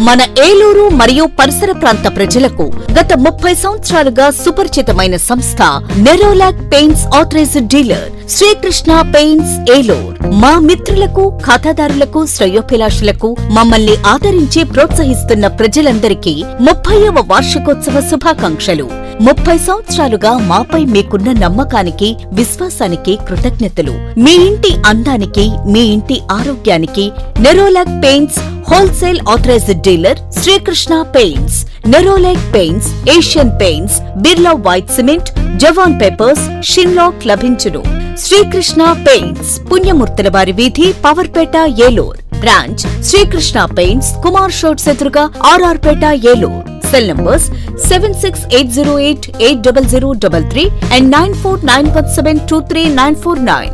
మన ఏలూరు మరియు పరిసర ప్రాంత ప్రజలకు గత 30 సంవత్సరాలుగా సుపరిచితమైన సంస్థ Nerolac paints authorised dealer Srikrishna paints Eluru. మా మిత్రులకు, ఖాతాదారులకు, శ్రేయోభిలాషులకు మమ్మల్ని ఆదరించి ప్రోత్సహిస్తున్న ప్రజలందరికీ 30వ వార్షికోత్సవ శుభాకాంక్షలు. 30 సంవత్సరాలుగా మాపై మీకున్న నమ్మకానికి, విశ్వాసానికి కృతజ్ఞతలు. మీ ఇంటి అందానికి, మీ ఇంటి ఆరోగ్యానికి Nerolac paints wholesale authorised dealer Srikrishna paints. Nerolac paints, Asian paints, Birla white cement, Jawan papers, షిన్లాక్ లభించును. శ్రీకృష్ణ పెయింట్స్, పుణ్యమూర్తుల వారి వీధి, పవర్పేట, ఏలూర్. బ్రాంచ్ శ్రీకృష్ణ పెయింట్స్, కుమార్ షోట్స్ ఎదురుగా, R R Peta, Eluru. Cell numbers 7680880033 and 9491723949.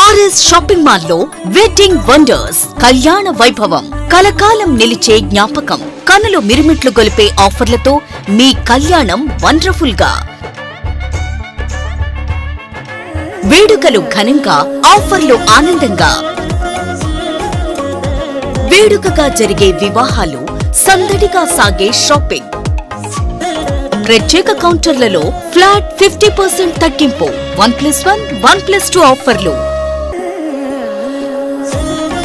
R S shopping mall లో వెడ్డింగ్ వండర్స్ కళ్యాణ వైభవం, కలకాలం నిలిచే జ్ఞాపకం, కనులు మిరుమిట్లు గొలిపే ఆఫర్లతో మీ కళ్యాణం వండర్ఫుల్ గా. వేడుకలు ఘనంగా, ఆఫర్లు ఆనందంగా. వేడుకగా జరిగే వివాహాలు, సందడిగా సాగే షాపింగ్. ప్రత్యేక కౌంటర్లలో ఫ్లాట్ 50% తగ్గింపు, 1+1, 1+2 ఆఫర్లు.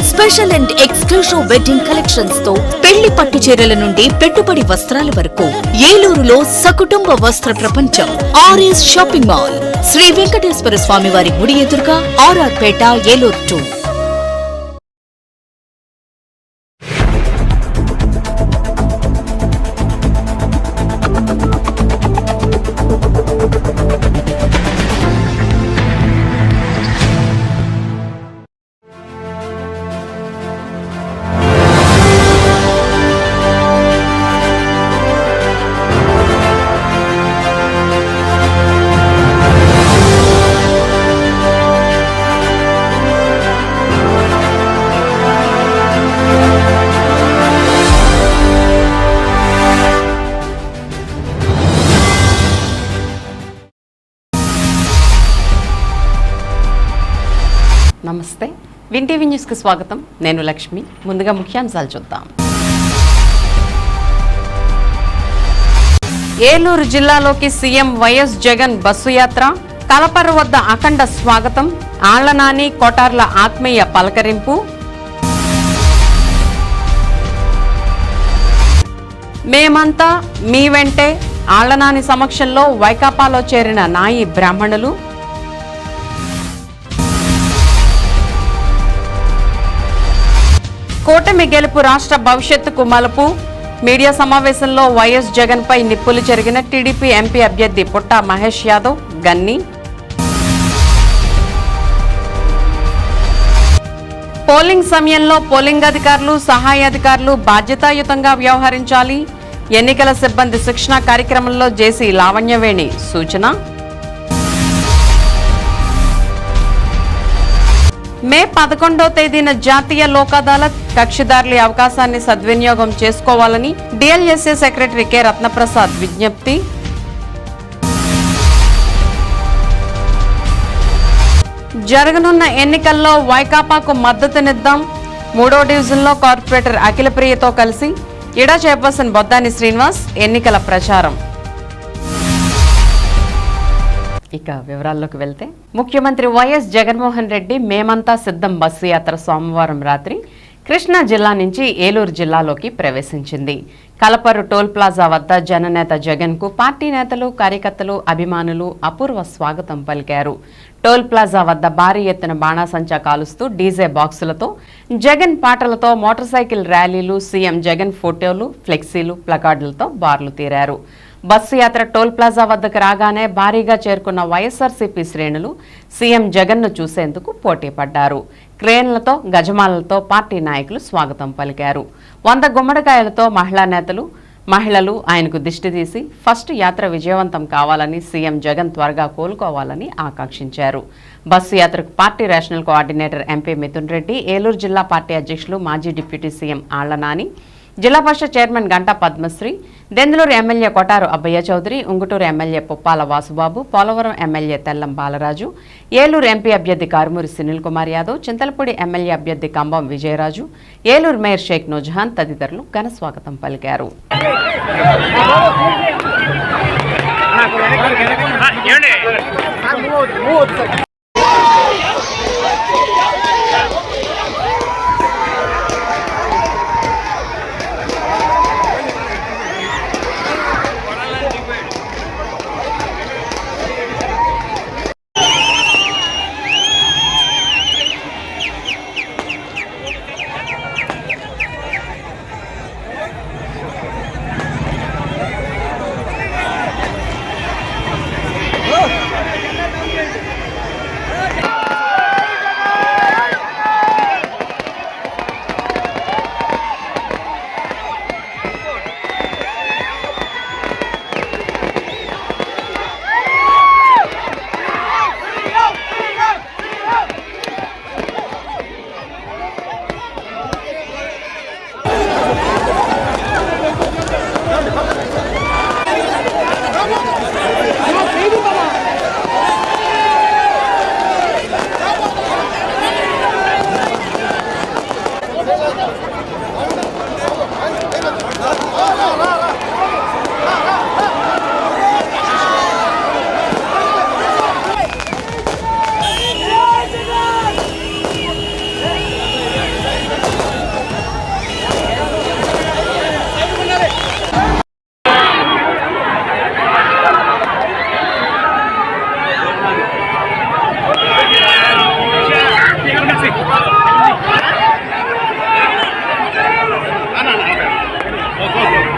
Special and exclusive wedding collections తో పెళ్లి పట్టు చీరల నుండి పెట్టుబడి వస్త్రాల వరకు ఏలూరులో సకుటుంబ వస్త్ర ప్రపంచం R S shopping mall. Shri Venkateswara Swamy వారి గుడి ఎదురుగా, ఆర్ఆర్ పేట, ఏలూరు 2. నమస్తే, విన్ టీవీ న్యూస్కి స్వాగతం. నేను లక్ష్మి. ముందుగా ముఖ్యాంశాలు చూద్దాం. ఏలూరు జిల్లాలోకి సీఎం వైఎస్ జగన్ బస్సు యాత్ర, కలపర్రు వద్ద అఖండ స్వాగతం, ఆళ్లనాని కోటార్ల ఆత్మీయ పలకరింపు. మేమంతా మీ వెంటే, ఆళ్లనాని సమక్షంలో వైకాపాలో చేరిన నాయి బ్రాహ్మణులు. కూటమి గెలుపు రాష్ట్ర భవిష్యత్తుకు మలుపు, మీడియా సమావేశంలో వైఎస్ జగన్ పై నిప్పులు చెరిగిన టీడీపీ ఎంపీ అభ్యర్థి పుట్టా మహేష్ యాదవ్, గన్ని. పోలింగ్ సమయంలో పోలింగ్ అధికారులు, సహాయ అధికారులు బాధ్యతాయుతంగా వ్యవహరించాలి. ఎన్నికల సిబ్బంది శిక్షణ కార్యక్రమంలో జేసీ లావణ్యవేణి సూచన. మే 11వ తేదీన జాతీయ లోక్ అదాలత్, కక్షిదారుల అవకాశాన్ని సద్వినియోగం చేసుకోవాలని డిఎల్ఎస్ఏ సెక్రటరీ కె రత్నప్రసాద్ విజ్ఞప్తి. జరగనున్న ఎన్నికల్లో వైకాపాకు మద్దతునిద్దాం, 3వ డివిజన్లో కార్పొరేటర్ అఖిలప్రియతో కలిసి ఇడా చైర్పర్సన్ బొద్దాని శ్రీనివాస్ ఎన్నికల ప్రచారం. ఇక వివరాల్లోకి వెళ్తే, ముఖ్యమంత్రి వైఎస్ జగన్మోహన్ రెడ్డి మేమంతా సిద్ధం బస్సు యాత్ర సోమవారం రాత్రి కృష్ణా జిల్లా నుంచి ఏలూరు జిల్లాలోకి ప్రవేశించింది. కలపర్రు టోల్ ప్లాజా వద్ద జననేత జగన్ కు పార్టీ నేతలు, కార్యకర్తలు, అభిమానులు అపూర్వ స్వాగతం పలికారు. టోల్ ప్లాజా వద్ద భారీ ఎత్తున బాణాసంచా కాలుస్తూ డీజే బాక్సులతో, జగన్ పాటలతో మోటార్ సైకిల్ ర్యాలీలు, సీఎం జగన్ ఫోటోలు, ఫ్లెక్సీలు, ప్లకార్డులతో బార్లు తీరారు. బస్సు యాత్ర టోల్ ప్లాజా వద్దకు రాగానే భారీగా చేరుకున్న వైఎస్ఆర్సీపీ శ్రేణులు సీఎం జగన్ను చూసేందుకు పోటీ పడ్డారు. క్రేన్లతో, గజమాలతో పార్టీ నాయకులు స్వాగతం పలికారు. 100 గుమ్మడికాయలతో మహిళా నేతలు మహిళలు ఆయనకు దిష్టి తీసి ఫస్ట్ యాత్ర విజయవంతం కావాలని సీఎం జగన్ త్వరగా కోలుకోవాలని ఆకాంక్షించారు. బస్సు యాత్రకు party regional coordinator MP Mithun Reddy, Eluru జిల్లా పార్టీ అధ్యక్షులు మాజీ డిప్యూటీ సీఎం ఆళ్లనాని, జిల్లా parishad chairman Ganta Padmasri, Denduluru MLA Kotaru Abbayya Chowdary, Unguturu MLA Puppala Vasubabu, Polavaram MLA Tellam Balaraju, Eluru MP అభ్యర్థి కారుమూరి సునీల్ కుమార్ యాదవ్, చింతలపూడి ఎమ్మెల్యే అభ్యర్థి కంబం విజయరాజు, ఏలూరు మేయర్ షేక్ నూజహాన్ తదితరులు ఘన స్వాగతం పలికారు.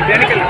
వెనకెళ్ళి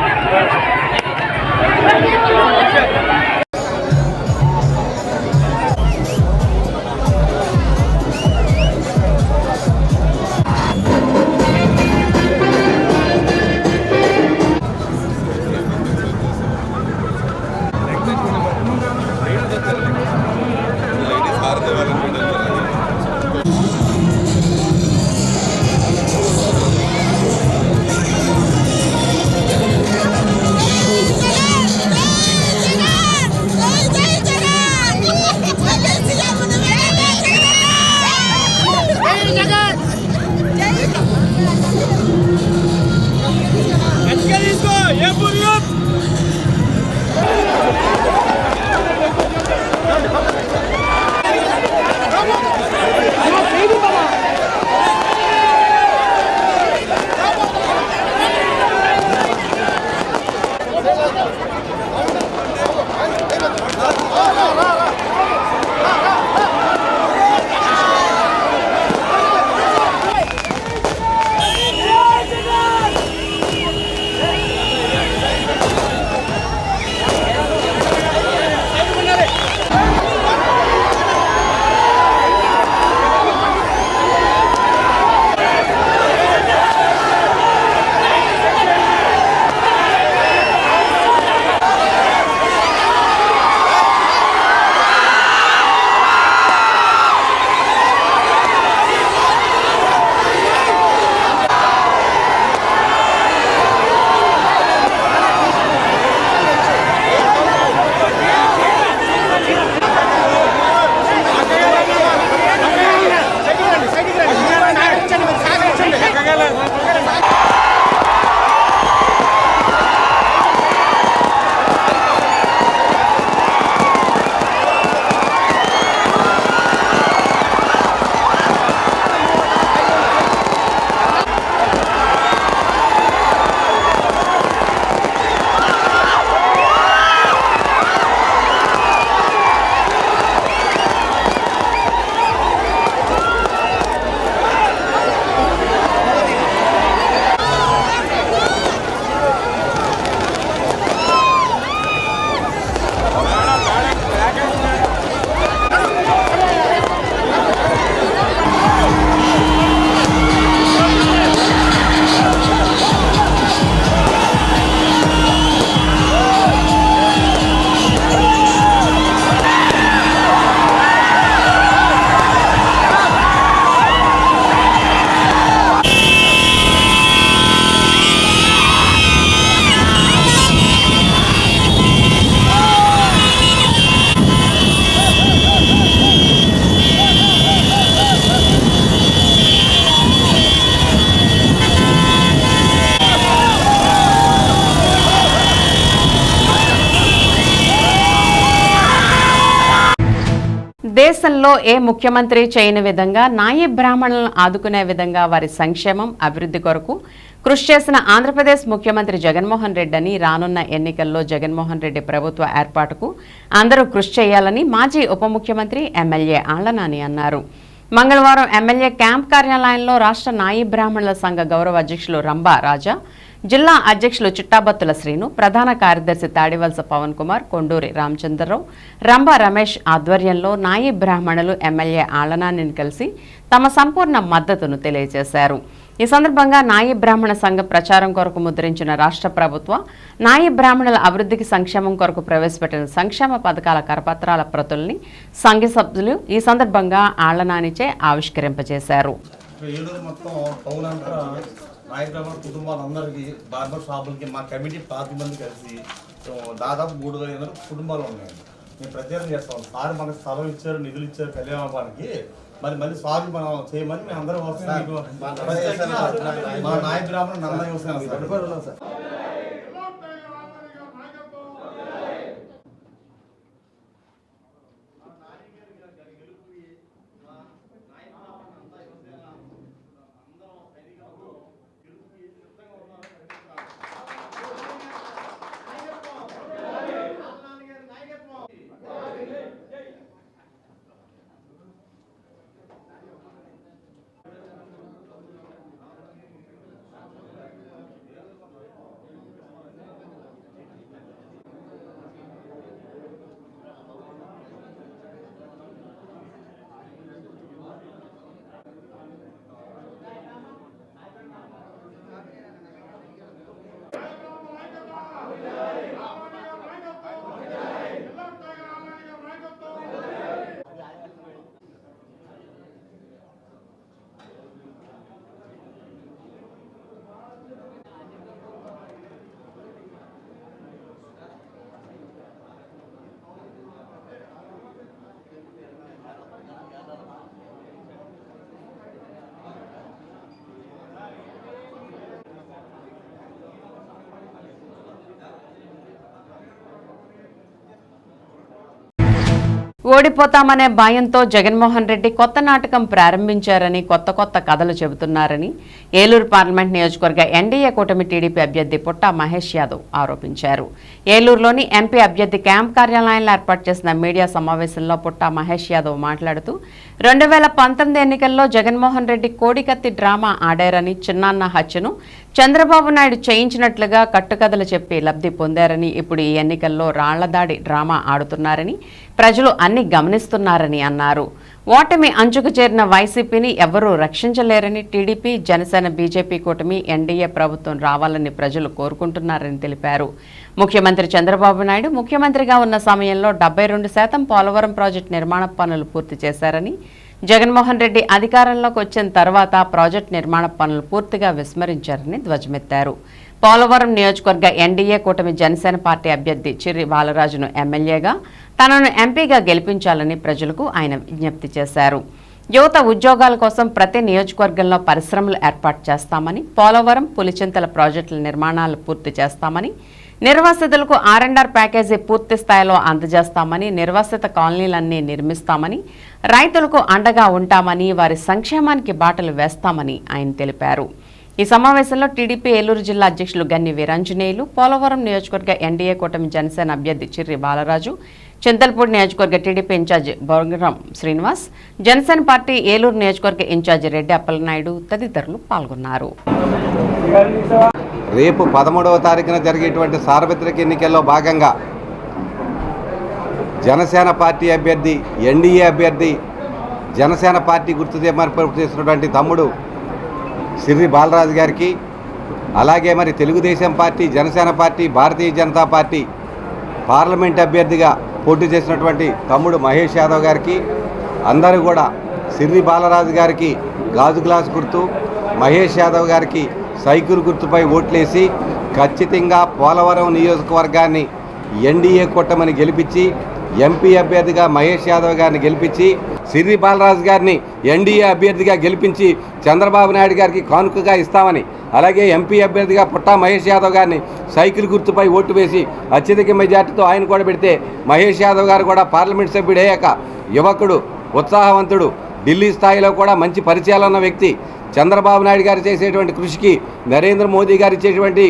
దేశంలో ఏ ముఖ్యమంత్రి చేయని విధంగా నాయి బ్రాహ్మణులను ఆదుకునే విధంగా వారి సంక్షేమం అభివృద్ధి కొరకు కృషి చేసిన ఆంధ్రప్రదేశ్ ముఖ్యమంత్రి జగన్మోహన్ రెడ్డి అని రానున్న ఎన్నికల్లో జగన్మోహన్ రెడ్డి ప్రభుత్వ ఏర్పాటుకు అందరూ కృషి చేయాలని మాజీ ఉప ముఖ్యమంత్రి ఎమ్మెల్యే ఆళ్ల నాని అన్నారు. మంగళవారం ఎమ్మెల్యే క్యాంప్ కార్యాలయంలో రాష్ట్ర నాయి బ్రాహ్మణుల సంఘ గౌరవ అధ్యక్షులు రంభా రాజా, జిల్లా అధ్యక్షులు చిట్టాబత్తుల శ్రీను, ప్రధాన కార్యదర్శి తాడివలస పవన్ కుమార్, కొండూరి రామచంద్రరావు, రంభా రమేష్ ఆధ్వర్యంలో నాయి బ్రాహ్మణులు ఎమ్మెల్యే ఆళ్ల నానిని కలిసి తమ సంపూర్ణ మద్దతును తెలియజేశారు. ఈ సందర్భంగా నాయి బ్రాహ్మణ సంఘ ప్రచారం కొరకు ముద్రించిన రాష్ట్ర ప్రభుత్వ నాయి బ్రాహ్మణుల అభివృద్ధికి సంక్షేమం కొరకు ప్రవేశపెట్టిన సంక్షేమ పథకాల కరపత్రాల ప్రతుల్ని సంఘ సభ్యులు ఈ సందర్భంగా ఆళ్ల నానిచే ఆవిష్కరింపజేశారు. నాయి బ్రాహ్మణ కుటుంబాలందరికీ బార్బర్ షాపులకి మా కమిటీ 10 మంది కలిసి దాదాపు 3,500 కుటుంబాలు ఉన్నాయండి. మేము ప్రత్యేకం చేస్తాం. సార్ మనకు స్థలం ఇచ్చారు, నిధులు ఇచ్చారు కళ్యాణానికి, మళ్ళీ సార్ మనం చేయమని మేము అందరం మా నాయి బ్రాహ్మణ నందయ్య వస్తున్నాం సార్. ఓడిపోతామనే భయంతో జగన్మోహన్ రెడ్డి కొత్త నాటకం ప్రారంభించారని, కొత్త కథలు చెబుతున్నారని ఏలూరు పార్లమెంట్ నియోజకవర్గ ఎన్డీఏ కూటమి టీడీపీ అభ్యర్థి పుట్టా మహేష్ యాదవ్ ఆరోపించారు. ఏలూరులోని ఎంపీ అభ్యర్థి క్యాంప్ కార్యాలయంలో ఏర్పాటు చేసిన మీడియా సమావేశంలో పుట్టా మహేష్ యాదవ్ మాట్లాడుతూ 2019 ఎన్నికల్లో జగన్మోహన్ రెడ్డి కోడికత్తి డ్రామా ఆడారని, చిన్నాన్న హత్యను చంద్రబాబు నాయుడు చేయించినట్లుగా కట్టుకథలు చెప్పి లబ్ధి పొందారని, ఇప్పుడు ఈ ఎన్నికల్లో రాళ్లదాడి డ్రామా ఆడుతున్నారని, ప్రజలు అన్ని గమనిస్తున్నారని అన్నారు. ఓటమి అంచుకు చేరిన వైసీపీని ఎవరూ రక్షించలేరని, టీడీపీ, జనసేన, బీజేపీ కూటమి ఎన్డీఏ ప్రభుత్వం రావాలని ప్రజలు కోరుకుంటున్నారని తెలిపారు. ముఖ్యమంత్రి చంద్రబాబు నాయుడు ముఖ్యమంత్రిగా ఉన్న సమయంలో 72% పోలవరం ప్రాజెక్టు నిర్మాణ పనులు పూర్తి చేశారని, జగన్మోహన్ రెడ్డి అధికారంలోకి వచ్చిన తర్వాత ప్రాజెక్టు నిర్మాణ పనులు పూర్తిగా విస్మరించారని ధ్వజమెత్తారు. పోలవరం నియోజకవర్గ ఎన్డీఏ కూటమి జనసేన పార్టీ అభ్యర్థి చిర్రి బాలరాజును ఎమ్మెల్యేగా, తనను ఎంపీగా గెలిపించాలని ప్రజలకు ఆయన విజ్ఞప్తి చేశారు. యువత ఉద్యోగాల కోసం ప్రతి నియోజకవర్గంలో పరిశ్రమలు ఏర్పాటు చేస్తామని, పోలవరం, పులిచింతల ప్రాజెక్టుల నిర్మాణాలు పూర్తి చేస్తామని, నిర్వాసితులకు R&R ప్యాకేజీ పూర్తి స్థాయిలో అందజేస్తామని, నిర్వాసిత కాలనీలన్నీ నిర్మిస్తామని, రైతులకు అండగా ఉంటామని, వారి సంక్షేమానికి బాటలు వేస్తామని ఆయన తెలిపారు. ఈ సమావేశంలో టీడీపీ ఏలూరు జిల్లా అధ్యక్షులు గన్ని వీరాంజనేయులు, పోలవరం నియోజకవర్గ ఎన్డీఏ కూటమి జనసేన అభ్యర్థి చిర్రి బాలరాజు, చింతల్పూడి నియోజకవర్గ TDP incharge Boragaram Srinivas, Janasena party Eluru నియోజకవర్గ ఇన్ఛార్జి రెడ్డి అప్పలనాయుడు తదితరులు పాల్గొన్నారు. రేపు 13వ తారీఖున జరిగేటువంటి సార్వత్రిక ఎన్నికల్లో భాగంగా జనసేన పార్టీ అభ్యర్థి, ఎన్డీఏ అభ్యర్థి, జనసేన పార్టీ గుర్తు చేసినటువంటి తమ్ముడు సిర్రి బాలరాజు గారికి, అలాగే మరి Telugu Desam party, Janasena party, Bharatiya Janata party parliament అభ్యర్థిగా పోటీ చేసినటువంటి తమ్ముడు మహేష్ యాదవ్ గారికి, అందరూ కూడా సిర్రి బాలరాజు గారికి గాజు గ్లాస్ గుర్తు, మహేష్ యాదవ్ గారికి సైకిల్ గుర్తుపై ఓట్లేసి ఖచ్చితంగా పోలవరం నియోజకవర్గాన్ని ఎన్డీఏ కూటమిని గెలిపించి ఎంపీ అభ్యర్థిగా మహేష్ యాదవ్ గారిని గెలిపించి సిర్రి బాలరాజు గారిని ఎన్డీఏ అభ్యర్థిగా గెలిపించి చంద్రబాబు నాయుడు గారికి కానుకగా ఇస్తామని, అలాగే ఎంపీ అభ్యర్థిగా పుట్టా మహేష్ యాదవ్ గారిని సైకిల్ గుర్తుపై ఓటు వేసి అత్యధిక మెజార్టీతో ఆయన కూడా పెడితే మహేష్ యాదవ్ గారు కూడా పార్లమెంట్ సభ్యుడయ్యాక యువకుడు, ఉత్సాహవంతుడు, ఢిల్లీ స్థాయిలో కూడా మంచి పరిచయాలు ఉన్న వ్యక్తి, చంద్రబాబు నాయుడు గారు చేసేటువంటి కృషికి, నరేంద్ర మోదీ గారు ఇచ్చేటువంటి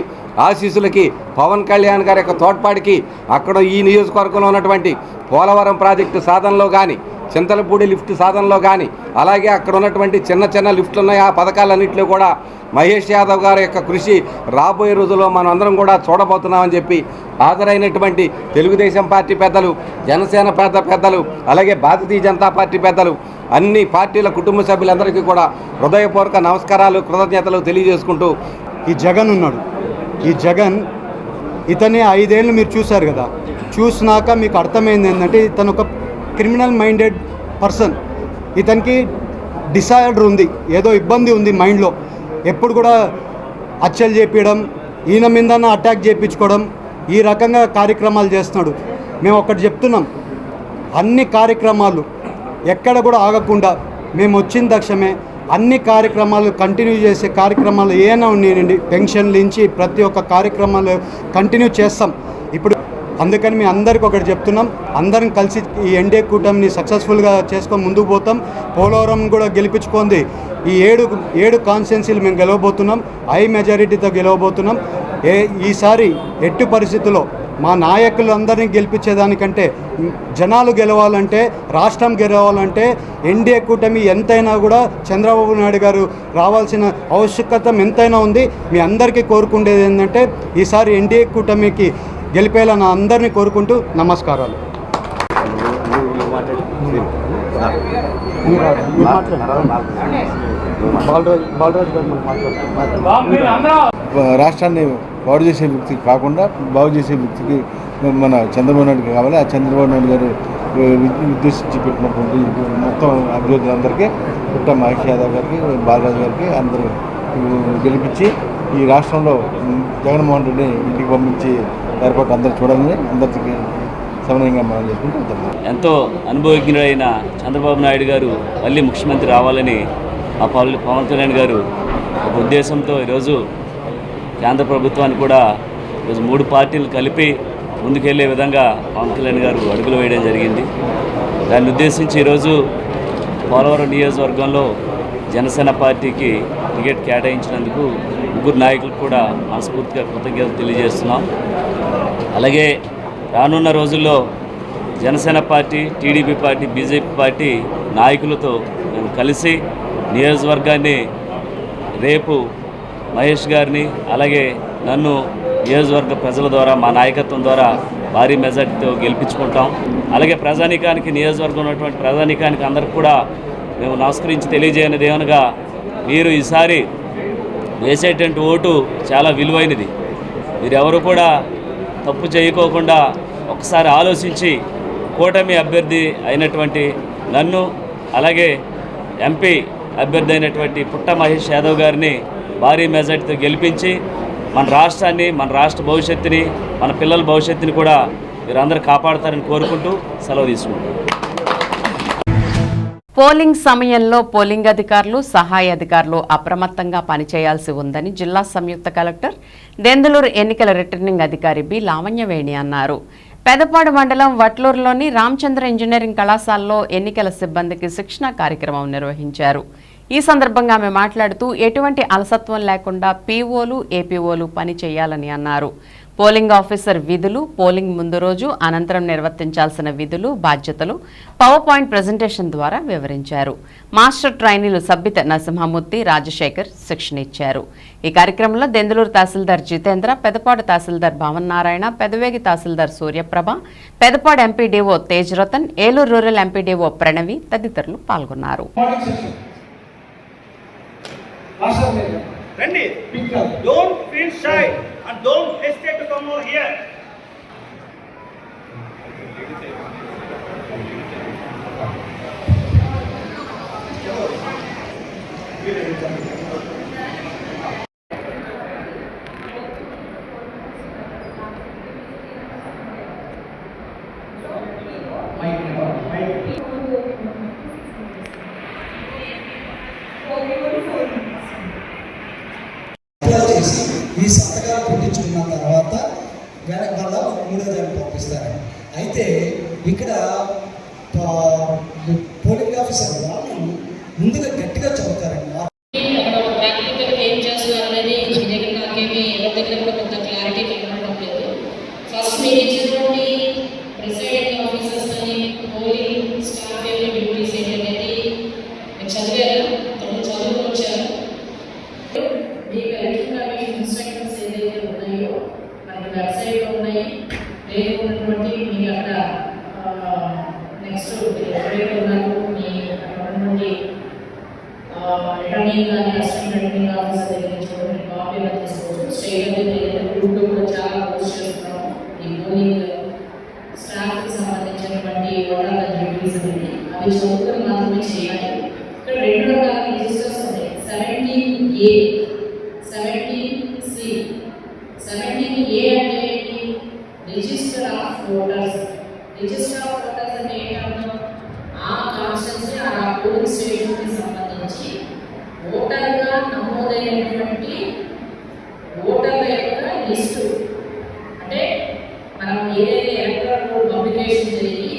ఆశీస్సులకి, పవన్ కళ్యాణ్ గారి యొక్క తోడ్పాటుకి, అక్కడ ఈ నియోజకవర్గంలో ఉన్నటువంటి పోలవరం ప్రాజెక్టు సాధనలో కానీ, చింతలపూడి లిఫ్ట్ సాధనలో కానీ, అలాగే అక్కడ ఉన్నటువంటి చిన్న చిన్న లిఫ్ట్లు ఉన్నాయి, ఆ పథకాలన్నింటిలో కూడా మహేష్ యాదవ్ గారి యొక్క కృషి రాబోయే రోజుల్లో మనం అందరం కూడా చూడబోతున్నామని చెప్పి హాజరైనటువంటి తెలుగుదేశం పార్టీ పెద్దలు, జనసేన పెద్దలు, అలాగే భారతీయ జనతా పార్టీ పెద్దలు, అన్ని పార్టీల కుటుంబ సభ్యులందరికీ కూడా హృదయపూర్వక నమస్కారాలు, కృతజ్ఞతలు తెలియజేసుకుంటూ, ఈ జగన్ ఉన్నాడు, ఈ జగన్ ఇతనే 5 ఏళ్ళు మీరు చూశారు కదా, చూసినాక మీకు అర్థమైంది ఏంటంటే ఇతను ఒక క్రిమినల్ మైండెడ్ పర్సన్. ఇతనికి డిసార్డర్ ఉంది, ఏదో ఇబ్బంది ఉంది మైండ్లో. ఎప్పుడు కూడా హత్యలు చేపించడం, ఈయన మీద అటాక్ చేయించుకోవడం, ఈ రకంగా కార్యక్రమాలు చేస్తున్నాడు. మేము ఒకటి చెప్తున్నాం, అన్ని కార్యక్రమాలు ఎక్కడ కూడా ఆగకుండా మేము వచ్చిన తక్షణమే అన్ని కార్యక్రమాలు కంటిన్యూ చేసే కార్యక్రమాలు ఏమైనా ఉన్నాయండి, పెన్షన్లు నుంచి ప్రతి ఒక్క కార్యక్రమాలు కంటిన్యూ చేస్తాం. ఇప్పుడు అందుకని మీ అందరికీ ఒకటి చెప్తున్నాం, అందరం కలిసి ఈ ఎన్డీఏ కూటమిని సక్సెస్ఫుల్గా చేసుకొని ముందుకు పోతాం. పోలవరం కూడా గెలిపించుకుంది. ఈ ఏడు కాన్స్టిట్యున్సీలు మేము గెలవబోతున్నాం, హై మెజారిటీతో గెలవబోతున్నాం. ఈసారి ఎట్టి పరిస్థితుల్లో మా నాయకులందరినీ గెలిపించేదానికంటే, జనాలు గెలవాలంటే, రాష్ట్రం గెలవాలంటే ఎన్డీఏ కూటమి ఎంతైనా కూడా చంద్రబాబు నాయుడు గారు రావాల్సిన ఆవశ్యకత ఎంతైనా ఉంది. మీ అందరికీ కోరుకునేది ఏంటంటే ఈసారి ఎన్డీఏ కూటమికి గెలిపేలా నా అందరినీ కోరుకుంటూ నమస్కారాలు. రాష్ట్రాన్ని పాడు చేసే వ్యక్తికి కాకుండా బాగు చేసే వ్యక్తికి మన చంద్రబాబు నాయుడు కావాలి. ఆ చంద్రబాబు నాయుడు గారు ఉద్దేశించి పెట్టినటువంటి మొత్తం అభ్యర్థులందరికీ, పుట్ట మహేష్ యాదవ్ గారికి, బాలరాజు గారికి అందరూ గెలిపించి ఈ రాష్ట్రంలో జగన్మోహన్ రెడ్డిని ఇంటికి పంపించి ఏర్పాటు అందరూ చూడాలని అందరికీ సమన్వయంగా మనం చేసుకుంటూ ఎంతో అనుభవజ్ఞుడైన చంద్రబాబు నాయుడు గారు మళ్ళీ ముఖ్యమంత్రి రావాలని ఆ పవన్ కళ్యాణ్ గారు ఒక ఉద్దేశంతో ఈరోజు కేంద్ర ప్రభుత్వాన్ని కూడా ఈరోజు 3 పార్టీలు కలిపి ముందుకెళ్లే విధంగా పవన్ కళ్యాణ్ గారు అడుగులు వేయడం జరిగింది. దాన్ని ఉద్దేశించి ఈరోజు పోలవరం నియోజకవర్గంలో జనసేన పార్టీకి టికెట్ కేటాయించినందుకు 3 నాయకులకు కూడా మనస్ఫూర్తిగా కృతజ్ఞతలు తెలియజేస్తున్నాం. అలాగే రానున్న రోజుల్లో Janasena party, TDP party, BJP party నాయకులతో మేము కలిసి నియోజకవర్గాన్ని రేపు మహేష్ గారిని, అలాగే నన్ను నియోజకవర్గ ప్రజల ద్వారా, మా నాయకత్వం ద్వారా భారీ మెజార్టీతో గెలిపించుకుంటాం. అలాగే ప్రజానీకానికి, నియోజకవర్గం ఉన్నటువంటి ప్రజానీకానికి అందరికి కూడా మేము నమస్కరించి తెలియజేయనిది ఏమనగా, మీరు ఈసారి వేసేటువంటి ఓటు చాలా విలువైనది. మీరెవరు కూడా తప్పు చేయకోకుండా ఒకసారి ఆలోచించి కూటమి అభ్యర్థి అయినటువంటి నన్ను, అలాగే ఎంపీ అభ్యర్థి అయినటువంటి పుట్ట మహేష్ యాదవ్ గారిని భారీ మెజార్టీతో గెలిపించి మన రాష్ట్రాన్ని, మన రాష్ట్ర భవిష్యత్తుని, మన పిల్లల భవిష్యత్తుని కూడా మీరందరూ కాపాడతారని కోరుకుంటూ సెలవు తీసుకుంటాం. పోలింగ్ సమయంలో పోలింగ్ అధికారులు, సహాయ అధికారులు అప్రమత్తంగా పనిచేయాల్సి ఉందని జిల్లా సంయుక్త కలెక్టర్ దెందులూరు ఎన్నికల రిటర్నింగ్ అధికారి బి లావణ్యవేణి అన్నారు. పెదపాడు మండలం వట్లూరులోని రామచంద్ర ఇంజనీరింగ్ కళాశాలలో ఎన్నికల సిబ్బందికి శిక్షణ కార్యక్రమం నిర్వహించారు. ఈ సందర్భంగా ఆమె మాట్లాడుతూ ఎటువంటి అలసత్వం లేకుండా పీఓలు, ఏపీఓలు పని చేయాలని అన్నారు. పోలింగ్ ఆఫీసర్ విధులు, పోలింగ్ ముందు రోజు, అనంతరం నిర్వర్తించాల్సిన విధులు, బాధ్యతలు పవర్ పాయింట్ ప్రెజెంటేషన్ ద్వారా వివరించారు. మాస్టర్ ట్రైనీలు సబ్బిత నరసింహమూర్తి, రాజశేఖర్ శిక్షణ ఇచ్చారు. ఈ కార్యక్రమంలో Denduluru tahsildar Jitendra, Pedapadu tahsildar Bhavan Narayana, Pedavegi tahsildar Suryaprabha, Pedapadu MPDO Tej Ratan, Eluru rural MPDO Pranavi తదితరులు పాల్గొన్నారు. Randy, don't feel shy and don't hesitate to come over here. ఈ సంతకాలు పెట్టించుకున్న తర్వాత వాళ్ళ 3వ దాన్ని పంపిస్తారండి. అయితే ఇక్కడ పోలింగ్ ఆఫీసర్ వాళ్ళు ముందుగా గట్టిగా చదువుతారండి. ప్రాక్టికల్ ఏం చేస్తున్నారు అనేది మీ దగ్గర నాకేమి ఎవరి దగ్గర కూడా కొంత క్లారిటీ కనబడడం లేదు. ఫస్ట్ మీరు ఇచ్చినటువంటి ప్రిసైడింగ్ ఆఫీసర్స్ అని పోలింగ్ స్టాఫ్ యొక్క డ్యూటీస్ ఏంటనేది మీరు చదివారు, తను చదువుకు వచ్చారు. మీకు ఎలక్షన్ కమిషన్ ఇన్స్ట్రక్షన్స్ ఏదైతే ఉన్నాయో మనకి వెబ్సైట్లో ఉన్నాయి. రేపు ఉన్నటువంటి మీకు అక్కడ నెక్స్ట్ ఎక్కడైతే ఉన్నారో మీ అక్కడ ఉన్నటువంటి రిటర్నింగ్ కానీ అసిస్టెంట్ రిటర్నింగ్ ఆఫీసర్ దగ్గర నుంచి కూడా మీరు కాపీగా తీసుకోవచ్చు. స్టేట్ దగ్గర గ్రూప్లో కూడా చాలా పోస్ట్ చేస్తున్నాము. ఈ పోలింగ్ స్టాఫ్కి సంబంధించినటువంటి ఓటర్ల డ్యూటీస్ అనేది అవి చదువుకొని మాత్రమే చేయాలి. ఇక్కడ 2 రకాల రిజిస్టర్స్ ఉన్నాయి. 17A, 17C. 17A అంటే ఏంటి? Register of voters. Register of voters అంటే ఏంటంటే ఆ కాన్స్టిట్యూన్సీ ఆ పోలింగ్ స్టేషన్కి సంబంధించి ఓటర్గా నమోదైనటువంటి ఓటర్ల యొక్క లిస్టు. అంటే మనం ఏదైతే ఎలక్ట్రల్ రోల్ పబ్లికేషన్ జరిగి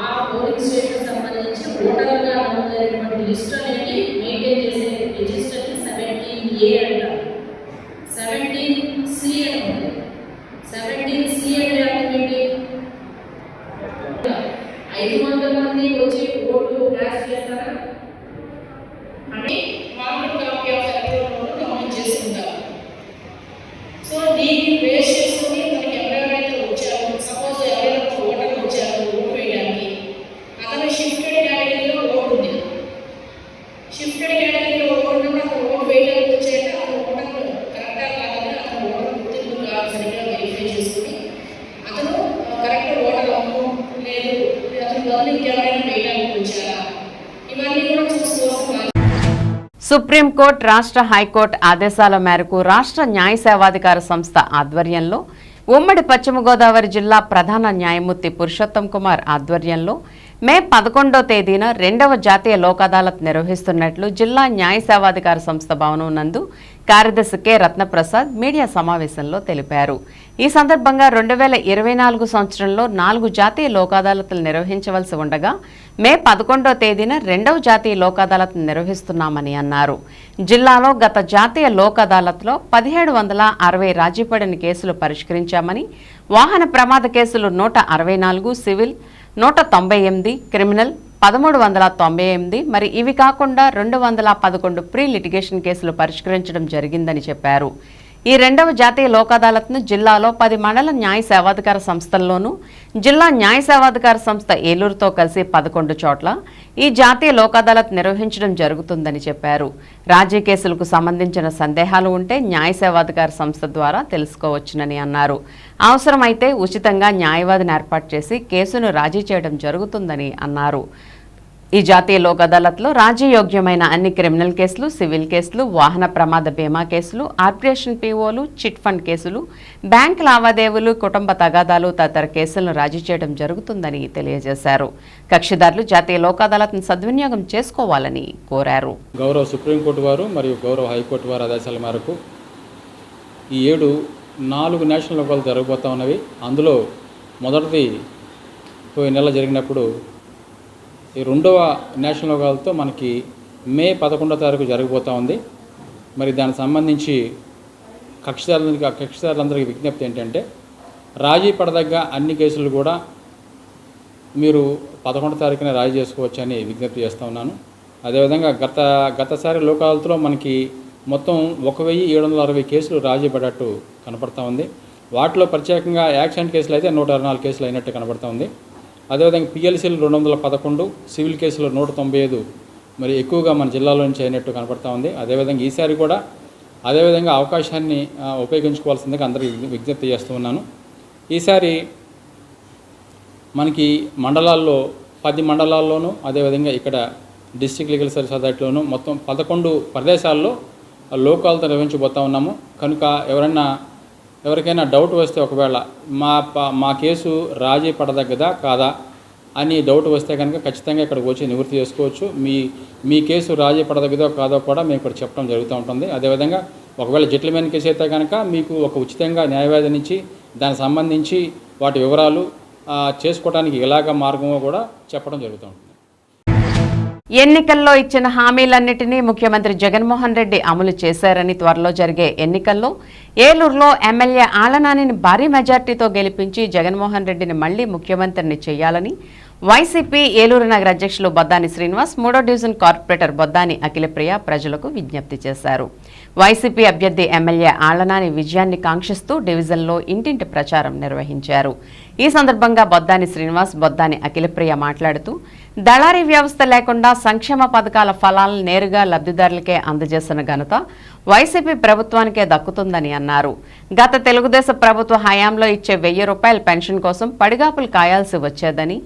ఆ పోలింగ్ స్టేషన్ సంబంధించి ఓటర్లుగా నమోదైనటువంటి లిస్టు అనేది మెయింటైన్ చేసే రిజిస్టర్ని 17A అంటారు. 17C అని ఉంది. 17C అంటే అర్థం ఏంటి? 500 మంది వచ్చి ఓట్లు క్యాష్ చేస్తారా అని marked copy of electoral role comment చేసుకుంటారు. సో దీన్ని బేస్ చేసుకుని మనకి ఎవరెవరైతే వచ్చారో, సపోజ్ ఎవరైనా ఓటర్లు వచ్చారు ఓటు వేయడానికి, అతను షిఫ్టెడ్ కేటగిరీలో ఓటు ఉంది. షిఫ్టెడ్ కేటగిరీలో ఓటు ఉన్నప్పుడు అతను ఓటు వేయడానికి వచ్చాక అతను ఓటర్లు కరెక్టా కాదని అతను ఓటర్ గుర్తింపు సరిగ్గా వెరిఫై చేసుకుని అతను కరెక్ట్ ఓటర్ అవ్వము లేదు, అతను బదులు ఇంకెవరైనా వేయడానికి వచ్చారా, ఇవన్నీ కూడా చూసుకోవాలి. సుప్రీంకోర్టు, రాష్ట్ర హైకోర్టు ఆదేశాల మేరకు రాష్ట్ర న్యాయ సేవాధికార సంస్థ ఆధ్వర్యంలో ఉమ్మడి పశ్చిమ గోదావరి జిల్లా ప్రధాన న్యాయమూర్తి పురుషోత్తం కుమార్ ఆధ్వర్యంలో మే 11వ తేదీన 2వ జాతీయ లోక్ అదాలత్ నిర్వహిస్తున్నట్లు జిల్లా న్యాయ సేవాధికార సంస్థ భవనం నందు కార్యదర్శి కె రత్నప్రసాద్ మీడియా సమావేశంలో తెలిపారు. ఈ సందర్భంగా 2024 సంవత్సరంలో 4 జాతీయ లోక్ అదాలత్లు నిర్వహించవలసి ఉండగా మే 11వ తేదీన 2వ జాతీయ లోక్ అదాలత్ నిర్వహిస్తున్నామని అన్నారు. జిల్లాలో గత జాతీయ లోక్ అదాలత్లో 1760 రాజీపడిన కేసులు పరిష్కరించామని, వాహన ప్రమాద కేసులు 164, సివిల్ 198, క్రిమినల్ 1398, మరి ఇవి కాకుండా 211 ప్రీ లిటిగేషన్ కేసులు పరిష్కరించడం జరిగిందని చెప్పారు. ఈ 2వ జాతీయ లోక్ అదాలత్ను జిల్లాలో 10 మండల న్యాయ సేవాధికార సంస్థల్లోనూ, జిల్లా న్యాయ సేవాధికార సంస్థ ఏలూరుతో కలిసి 11 చోట్ల ఈ జాతీయ లోక్ అదాలత్ నిర్వహించడం జరుగుతుందని చెప్పారు. రాజీ కేసులకు సంబంధించిన సందేహాలు ఉంటే న్యాయ సేవాధికార సంస్థ ద్వారా తెలుసుకోవచ్చునని అన్నారు. అవసరమైతే ఉచితంగా న్యాయవాదిని ఏర్పాటు చేసి కేసును రాజీ చేయడం జరుగుతుందని అన్నారు. ఈ జాతీయ లోక్ అదాలత్లో రాజీయోగ్యమైన అన్ని క్రిమినల్ కేసులు, సివిల్ కేసులు, వాహన ప్రమాద బీమా కేసులు, ఆర్బిట్రేషన్ పీఓలు, చిట్ ఫండ్ కేసులు, బ్యాంక్ లావాదేవీలు, కుటుంబ తగాదాలు తదితర కేసులను రాజీ చేయడం జరుగుతుందని తెలియజేశారు. కక్షిదారులు జాతీయ లోక్ అదాలత్ను సద్వినియోగం చేసుకోవాలని కోరారు. గౌరవ సుప్రీంకోర్టు వారు మరియు గౌరవ హైకోర్టు వారి ఆదేశాల మేరకు ఈ 4 నేషనల్ లోక్ అదాలత్లు జరగబోతూ ఉన్నవి. అందులో మొదటిది పోయిన నెల జరిగినప్పుడు ఈ 2వ నేషనల్ లోక్ అదాలత్తో మనకి మే 11వ తారీఖు జరగబోతూ ఉంది. మరి దానికి సంబంధించి కక్షిదారులందరికీ విజ్ఞప్తి ఏంటంటే, రాజీ పడదగ్గ అన్ని కేసులు కూడా మీరు 11వ తారీఖున రాజీ చేసుకోవచ్చని విజ్ఞప్తి చేస్తూ ఉన్నాను. అదేవిధంగా గతసారి లోక్ అదాలత్లో మనకి మొత్తం 1760 కేసులు రాజీ పడ్డట్టు కనపడతా ఉంది. వాటిలో ప్రత్యేకంగా యాక్సిడెంట్ కేసులు అయితే 124 కేసులు అయినట్టు కనపడతా ఉంది. అదేవిధంగా పిఎల్సీలు 211, సివిల్ కేసులు 195 మరి ఎక్కువగా మన జిల్లాలో నుంచి అయినట్టు కనపడతా ఉంది. అదేవిధంగా ఈసారి కూడా అదేవిధంగా అవకాశాన్ని ఉపయోగించుకోవాల్సిందిగా అందరికీ విజ్ఞప్తి చేస్తూ ఉన్నాను. ఈసారి మనకి మండలాల్లో 10 మండలాల్లోనూ అదేవిధంగా ఇక్కడ డిస్ట్రిక్ట్ లీగల్ సర్వీస్ అథారిటీలోనూ మొత్తం 11 ప్రదేశాల్లో లోక్ అదాలత్ నిర్వహించబోతూ ఉన్నాము. కనుక ఎవరికైనా డౌట్ వస్తే, ఒకవేళ మా కేసు రాజీ పడదగ్గదా కాదా అని డౌట్ వస్తే కనుక ఖచ్చితంగా ఇక్కడికి వచ్చి నివృత్తి చేసుకోవచ్చు. మీ కేసు రాజీ పడదగ్గదో కాదో కూడా మేము ఇక్కడ చెప్పడం జరుగుతూ ఉంటుంది. అదేవిధంగా ఒకవేళ జెంటిల్మెన్ కేసు అయితే కనుక మీకు ఒక ఉచితంగా న్యాయవాది నుంచి దానికి సంబంధించి వాటి వివరాలు చేసుకోవడానికి ఎలాగ మార్గమో కూడా చెప్పడం జరుగుతుంది. ఎన్నికల్లో ఇచ్చిన హామీలన్నిటినీ ముఖ్యమంత్రి జగన్మోహన్ రెడ్డి అమలు చేశారని త్వరలో జరిగే ఎన్నికల్లో ఏలూరులో ఎమ్మెల్యే ఆళ్లనానిని భారీ మెజార్టీతో గెలిపించి జగన్మోహన్ రెడ్డిని మళ్లీ ముఖ్యమంత్రిని చేయాలని వైసీపీ ఏలూరు నగర అధ్యక్షులు బొద్దాని శ్రీనివాస్ 3వ డివిజన్ కార్పొరేటర్ బొద్దాని అఖిలప్రియ ప్రజలకు విజ్ఞప్తి చేశారు. వైసీపీ అభ్యర్థి ఎమ్మెల్యే ఆళ్లనాని విజయాన్ని కాంక్షిస్తూ డివిజన్లో ఇంటింటి ప్రచారం నిర్వహించారు. ఈ సందర్భంగా బొద్దాని శ్రీనివాస్, బొద్దాని అఖిలప్రియ మాట్లాడుతూ దళారీ వ్యవస్థ లేకుండా సంక్షేమ పథకాల ఫలాలను నేరుగా లబ్ధిదారులకే అందజేసిన ఘనత వైసీపీ ప్రభుత్వానికే దక్కుతుందని అన్నారు. గత తెలుగుదేశం ప్రభుత్వ హయాంలో ఇచ్చే 1000 రూపాయల పెన్షన్ కోసం పడిగాపులు కాయాల్సి వచ్చేదని,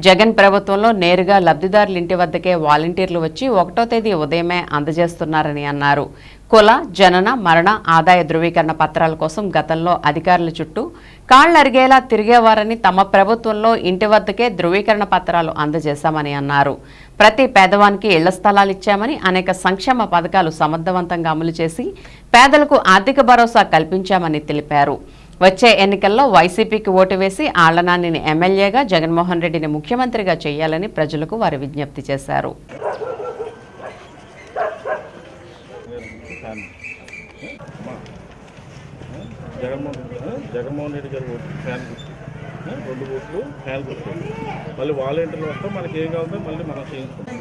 జగన్ ప్రభుత్వంలో నేరుగా లబ్ధిదారుల ఇంటి వద్దకే వాలంటీర్లు వచ్చి 1వ తేదీ ఉదయమే అందజేస్తున్నారని అన్నారు. కుల, జనన, మరణ, ఆదాయ ధృవీకరణ పత్రాల కోసం గతంలో అధికారుల చుట్టూ కాళ్లరిగేలా తిరిగేవారని, తమ ప్రభుత్వంలో ఇంటి వద్దకే ధృవీకరణ పత్రాలు అందజేశామని అన్నారు. ప్రతి పేదవానికి ఇళ్ల స్థలాలు ఇచ్చామని, అనేక సంక్షేమ పథకాలు సమర్థవంతంగా అమలు చేసి పేదలకు ఆర్థిక భరోసా కల్పించామని తెలిపారు. వచ్చే ఎన్నికల్లో వైసీపీకి ఓటు వేసి ఆళ్లనానిని ఎమ్మెల్యేగా, జగన్మోహన్ రెడ్డిని ముఖ్యమంత్రిగా చేయాలని ప్రజలకు వారు విజ్ఞప్తి చేశారు. జగన్మోహన్ రెడ్డి గారు ఫ్యాన్ గుర్తు, 2 ఓట్లు ఫ్యాన్ గుర్తు. మళ్ళీ వాలంటీర్లు వస్తే మనకి ఏం కావాలో మళ్ళీ మనం చేయించుకుంటాం.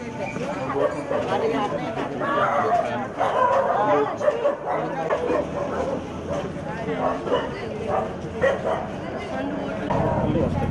మళ్ళీ వస్తాయి.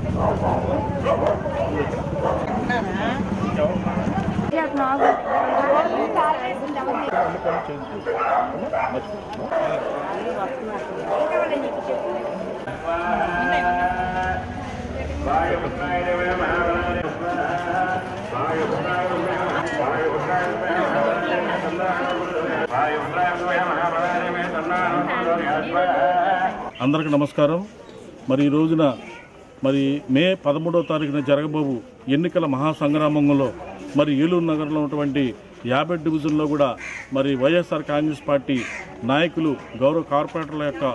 అందరికీ నమస్కారం. మరి ఈ రోజున మరి మే 13వ తారీఖున జరగబోవు ఎన్నికల మహాసంగ్రామంలో మరి ఏలూరు నగరంలో ఉన్నటువంటి 50 డివిజన్లో కూడా మరి వైఎస్ఆర్ కాంగ్రెస్ పార్టీ నాయకులు, గౌరవ కార్పొరేటర్ల యొక్క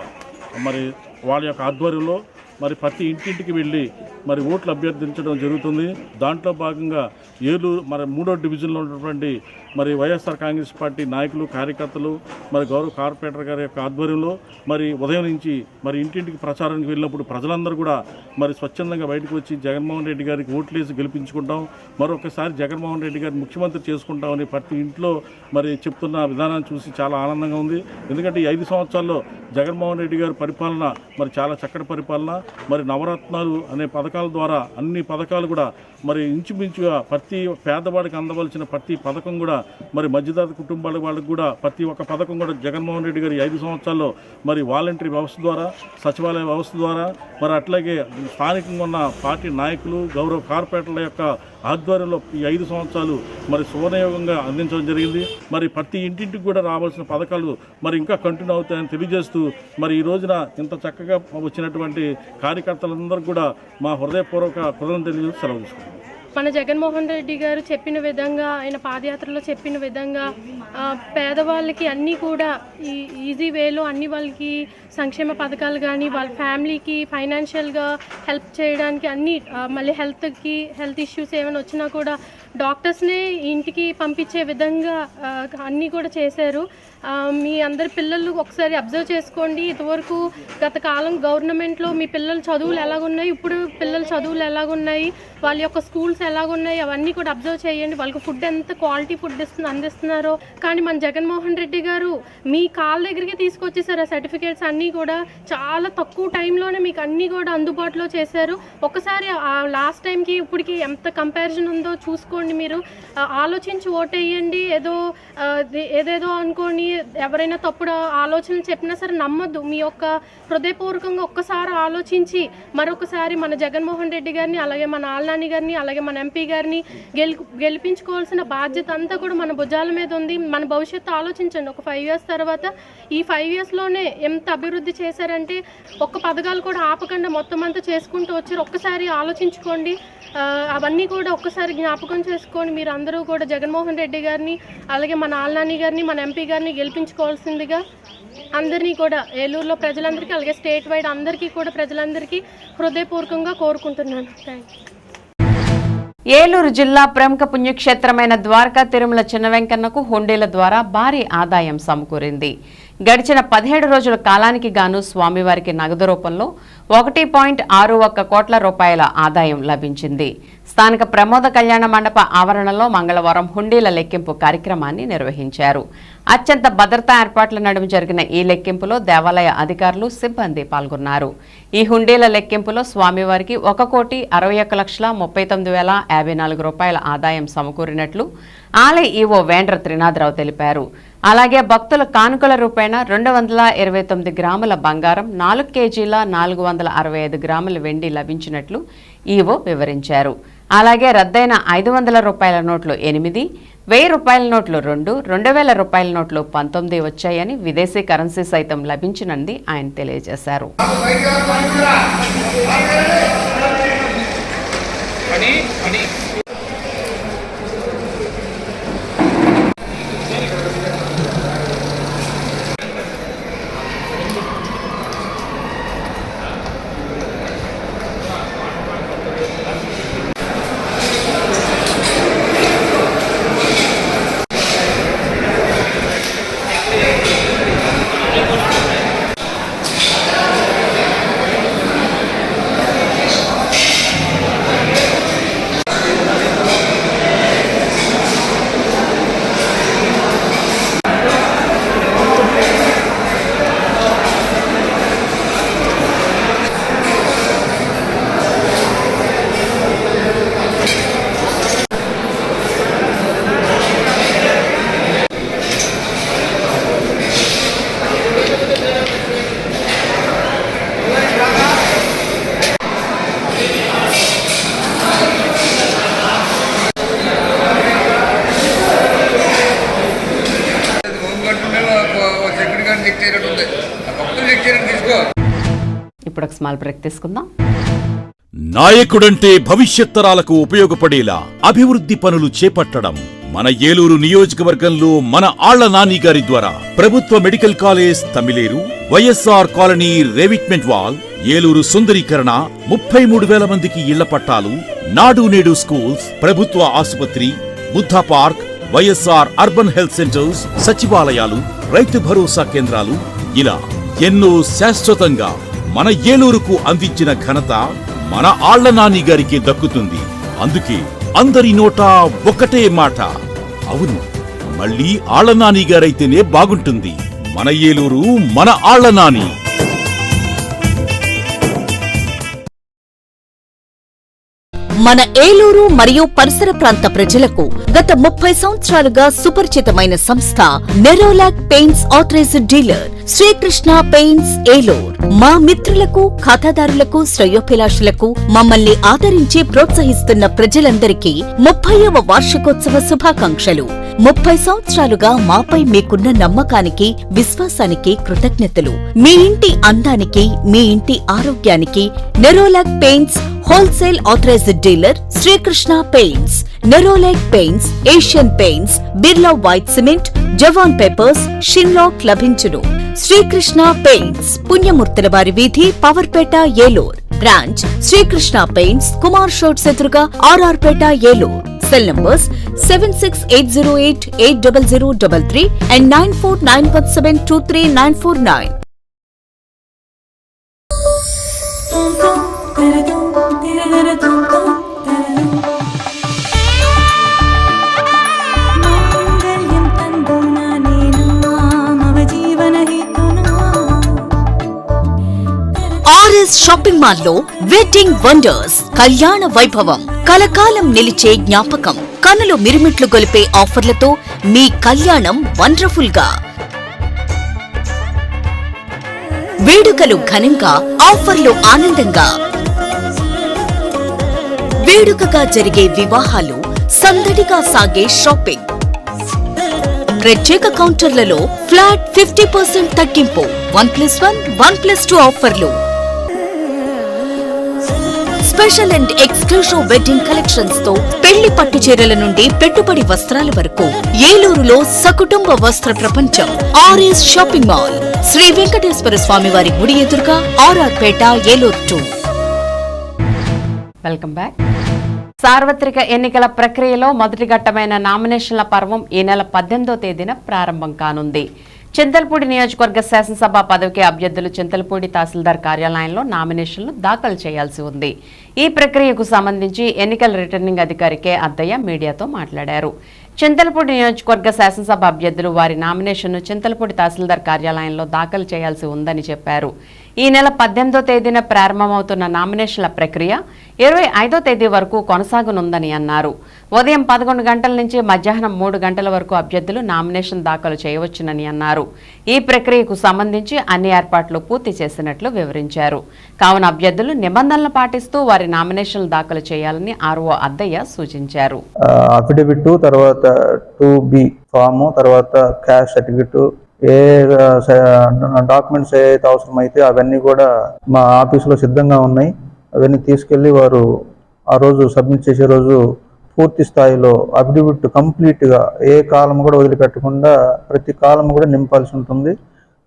మరి వాళ్ళ యొక్క ఆధ్వర్యంలో మరి ప్రతి ఇంటింటికి వెళ్ళి మరి ఓట్లు అభ్యర్థించడం జరుగుతుంది. దాంట్లో భాగంగా ఏలూరు మరి 3వ డివిజన్లో ఉన్నటువంటి మరి వైఎస్ఆర్ కాంగ్రెస్ పార్టీ నాయకులు, కార్యకర్తలు మరి గౌరవ కార్పొరేటర్ గారి యొక్క ఆధ్వర్యంలో మరి ఉదయం నుంచి మరి ఇంటింటికి ప్రచారానికి వెళ్ళినప్పుడు ప్రజలందరూ కూడా మరి స్వచ్ఛందంగా బయటకు వచ్చి జగన్మోహన్ రెడ్డి గారికి ఓట్లేసి గెలిపించుకుంటాం, మరొకసారి జగన్మోహన్ రెడ్డి గారిని ముఖ్యమంత్రి చేసుకుంటామని ప్రతి ఇంట్లో మరి చెప్తున్న విధానాన్ని చూసి చాలా ఆనందంగా ఉంది. ఎందుకంటే ఈ 5 సంవత్సరాల్లో జగన్మోహన్ రెడ్డి గారి పరిపాలన మరి చాలా చక్కటి పరిపాలన. మరి నవరత్నాలు అనే పథకాల ద్వారా అన్ని పథకాలు కూడా మరి ఇంచుమించుగా ప్రతి పేదవాడికి అందవలసిన ప్రతి పథకం కూడా మరి మధ్యతరగతి కుటుంబాల వాళ్ళకి కూడా ప్రతి ఒక్క పథకం కూడా జగన్మోహన్ రెడ్డి గారి 5 సంవత్సరాల్లో మరి వాలంటరీ వ్యవస్థ ద్వారా, సచివాలయ వ్యవస్థ ద్వారా, మరి అట్లాగే స్థానికంగా ఉన్న పార్టీ నాయకులు, గౌరవ కార్పొరేటర్ల యొక్క ఆధ్వర్యంలో ఈ 5 సంవత్సరాలు మరి సువర్ణయోగంగా అందించడం జరిగింది. మరి ప్రతి ఇంటింటికి కూడా రావాల్సిన పథకాలు మరి ఇంకా కంటిన్యూ అవుతాయని తెలియజేస్తూ మరి ఈ రోజున ఇంత చక్కగా వచ్చినటువంటి కార్యకర్తలందరూ కూడా మా హృదయపూర్వక కృతజ్ఞతలు తెలియజేస్తూ సెలవు తీసుకుంటాం. మన జగన్మోహన్ రెడ్డి గారు చెప్పిన విధంగా, ఆయన పాదయాత్రలో చెప్పిన విధంగా పేదవాళ్ళకి అన్నీ కూడా ఈ ఈజీ వేలో అన్ని వాళ్ళకి సంక్షేమ పథకాలు కానీ, వాళ్ళ ఫ్యామిలీకి ఫైనాన్షియల్గా హెల్ప్ చేయడానికి అన్నీ, మళ్ళీ హెల్త్ ఇష్యూస్ ఏమైనా వచ్చినా కూడా డాక్టర్స్నే ఇంటికి పంపించే విధంగా అన్నీ కూడా చేశారు. మీ అందరి పిల్లలు ఒకసారి అబ్జర్వ్ చేసుకోండి. ఇంతవరకు గత కాలం గవర్నమెంట్లో మీ పిల్లల చదువులు ఎలాగున్నాయి, ఇప్పుడు పిల్లల చదువులు ఎలాగున్నాయి, వాళ్ళ యొక్క స్కూల్స్ ఎలాగున్నాయి, అవన్నీ కూడా అబ్జర్వ్ చేయండి. వాళ్ళకి ఫుడ్ ఎంత క్వాలిటీ ఫుడ్ అందిస్తున్నారో. కానీ మన జగన్మోహన్ రెడ్డి గారు మీ కాళ్ళ దగ్గరికి తీసుకొచ్చేసారు. ఆ సర్టిఫికేట్స్ అన్నీ కూడా చాలా తక్కువ టైంలోనే మీకు అన్నీ కూడా అందుబాటులో చేశారు. ఒకసారి లాస్ట్ టైంకి ఇప్పటికి ఎంత కంపారిజన్ ఉందో చూసుకోండి. మీరు ఆలోచించి ఓటేయండి. ఏదేదో అనుకోని ఎవరైనా తప్పుడు ఆలోచనలు చెప్పినా సరే నమ్మొద్దు. మీ యొక్క హృదయపూర్వకంగా ఒక్కసారి ఆలోచించి మరొకసారి మన జగన్మోహన్ రెడ్డి గారిని, అలాగే మన ఆళ్లనాని గారిని, అలాగే మన ఎంపీ గారిని గెలిపించుకోవాల్సిన బాధ్యత అంతా కూడా మన భుజాల మీద ఉంది. మన భవిష్యత్తు ఆలోచించండి. ఒక 5 years తర్వాత ఈ 5 yearsలోనే ఎంత అభివృద్ధి చేశారంటే ఒక్క పథకాలు కూడా ఆపకుండా మొత్తం అంతా చేసుకుంటూ వచ్చారు. ఒక్కసారి ఆలోచించుకోండి. అవన్నీ కూడా ఒక్కసారి జ్ఞాపకం చేసుకొని మీరు అందరూ కూడా జగన్మోహన్ రెడ్డి గారిని, అలాగే మన ఆళ్ళనాని గారిని, మన ఎంపీ గారిని గెలిపించుకోవాల్సిందిగా అందరినీ కూడా ఏలూరులో ప్రజలందరికీ, అలాగే స్టేట్ వైడ్ అందరికీ కూడా ప్రజలందరికీ హృదయపూర్వకంగా కోరుకుంటున్నాను. Thank you. ఏలూరు జిల్లా ప్రముఖ పుణ్యక్షేత్రమైన ద్వారకా తిరుమల చిన్న వెంకన్నకు హుండీల ద్వారా భారీ ఆదాయం సమకూరింది. గడిచిన 17 రోజుల కాలానికి గాను స్వామివారికి నగదు రూపంలో 1.61 కోట్ల రూపాయల ఆదాయం లభించింది. స్థానిక ప్రమోద కళ్యాణ మండప ఆవరణలో మంగళవారం హుండీల లెక్కింపు కార్యక్రమాన్ని నిర్వహించారు. అత్యంత భద్రతా ఏర్పాట్ల నడుమ జరిగిన ఈ లెక్కింపులో దేవాలయ అధికారులు, సిబ్బంది పాల్గొన్నారు. ఈ హుండీల లెక్కింపులో స్వామివారికి 1,61,39,054 రూపాయల ఆదాయం సమకూరినట్లు ఆలయ ఈవో వేండ్ర త్రినాథరావు తెలిపారు. అలాగే భక్తుల కానుకల రూపేణా 229 గ్రాముల బంగారం, 4 కేజీల 465 గ్రాముల వెండి లభించినట్లు ఈవో వివరించారు. అలాగే రద్దయిన 500 రూపాయల నోట్లు 8, 1000 రూపాయల నోట్లు 2, 2000 రూపాయల నోట్లు 19 వచ్చాయని, విదేశీ కరెన్సీ సైతం లభించినది ఆయన తెలియజేశారు. ఇప్పుడు ఒక స్మాల్ బ్రేక్ తీసుకుందాం. నాయకుడంటే భవిష్యత్ తరాలకు ఉపయోగపడేలా అభివృద్ధి పనులు చేపట్టడం. మన ఏలూరు నియోజకవర్గంలో మన ఆళ్ల నాని గారి ద్వారా ప్రభుత్వ medical college Tammileru, YSR colony revetment wall, Eluru సుందరీకరణ, 33,000 మందికి ఇళ్ల పట్టాలు, నాడు నేడు స్కూల్స్, ప్రభుత్వ ఆసుపత్రి, Buddha park, YSR urban health centres, సచివాలయాలు, రైతు భరోసా కేంద్రాలు, ఇలా ఎన్నో శాశ్వతంగా మన ఏలూరుకు అందించిన ఘనత మన ఆళ్ల నాని గారికి దక్కుతుంది. అందుకే అందరి నోటా ఒక్కటే మాట, అవును మళ్ళీ ఆళ్ల నాని గారైతేనే బాగుంటుంది. మన ఏలూరు, మన ఆళ్ల నాని. మన ఏలూరు మరియు పరిసర ప్రాంత ప్రజలకు గత 30 సంవత్సరాలుగా సుపరిచితమైన సంస్థ Nerolac paints authorised dealer Srikrishna paints Eluru. మా మిత్రులకు, ఖాతాదారులకు, శ్రేయోభిలాషులకు, మమ్మల్ని ఆదరించి ప్రోత్సహిస్తున్న ప్రజలందరికీ 30వ వార్షికోత్సవ శుభాకాంక్షలు. 30 సంవత్సరాలుగా మాపై మీకున్న నమ్మకానికి, విశ్వాసానికి కృతజ్ఞతలు. మీ ఇంటి అందానికి, మీ ఇంటి ఆరోగ్యానికి Nerolac paints wholesale authorised dealer Srikrishna paints. Nerolac paints, Asian paints, Birla white cement, Jawan papers, షిన్లాక్ లభించును. శ్రీకృష్ణ పెయింట్స్, పుణ్యమూర్తుల వారి వీధి, పవర్పేట, ఏలూర్. బ్రాంచ్ శ్రీకృష్ణ పెయింట్స్, కుమార్ షోట్స్ ఎదురుగా, R R Peta, Eluru. Cell numbers 7680880033 and 9491723949. R S shopping mall లో వెడ్డింగ్ వండర్స్ కళ్యాణ వైభవం, కలకాలం నిలిచే జ్ఞాపకం. కనులు మిరుమిట్లు గొలిపే ఆఫర్లతో మీ కళ్యాణం వండర్ఫుల్ గా. వేడుకలు ఘనంగా, ఆఫర్లు ఆనందంగా. వేడుకగా జరిగే వివాహాలు, సందడిగా సాగే షాపింగ్. ప్రత్యేక కౌంటర్లలో ఫ్లాట్ 50% తగ్గింపు, 1+1, 1+2 ఆఫర్లు. Special and exclusive wedding collections తో పెళ్లి పట్టు చీరల నుండి పెట్టుబడి వస్త్రాల వరకు ఏలూరులో సకుటుంబ వస్త్ర ప్రపంచం R S shopping mall, Shri Venkateswara Swamy వారి గుడి ఎదురుగా R R Peta, Eluru 2. Welcome back. సార్వత్రిక ఎన్నికల ప్రక్రియలో మొదటి ఘట్టమైన నామినేషన్ల పర్వం ఈ నెల 18వ తేదీన ప్రారంభం కానుంది. చింతలపూడి నియోజకవర్గ శాసనసభ పదవికి అభ్యర్థులు చింతలపూడి తహసీల్దార్ కార్యాలయంలో నామినేషన్లు దాఖలు చేయాల్సి ఉంది. ఈ ప్రక్రియకు సంబంధించి ఎన్నికల రిటర్నింగ్ అధికారి కె అద్దయ్య మీడియాతో మాట్లాడారు. చింతలపూడి నియోజకవర్గ శాసనసభ అభ్యర్థులు వారి నామినేషన్ను చింతలపూడి తహసీల్దార్ కార్యాలయంలో దాఖలు చేయాల్సి ఉందని చెప్పారు. ఈ నెల 18వ తేదీన ప్రారంభమవుతున్న నామినేషన్ల ప్రక్రియ 25వ తేదీ వరకు కొనసాగనుందని అన్నారు. ఉదయం 11 గంటల నుంచి మధ్యాహ్నం 3 గంటల వరకు అభ్యర్థులు నామినేషన్ దాఖలు చేయవచ్చునని అన్నారు. ఈ ప్రక్రియకు సంబంధించి అన్ని ఏర్పాట్లు పూర్తి చేసినట్లు వివరించారు. కావున అభ్యర్థులు నిబంధనలు పాటిస్తూ వారి నామినేషన్లు దాఖలు చేయాలని ఆర్ఓ అద్దయ్య సూచించారు. అఫిడవిట్, తర్వాత 2B ఫాము, తర్వాత క్యాష్ సర్టిఫికెట్, ఏ డాక్యుమెంట్స్ ఏదైతే అవసరమైతే అవన్నీ కూడా మా ఆఫీసులో సిద్ధంగా ఉన్నాయి. అవన్నీ తీసుకెళ్ళి వారు ఆ రోజు సబ్మిట్ చేసే రోజు పూర్తి స్థాయిలో అఫిడవిట్ కంప్లీట్గా ఏ కాలం కూడా వదిలిపెట్టకుండా ప్రతి కాలం కూడా నింపాల్సి ఉంటుంది.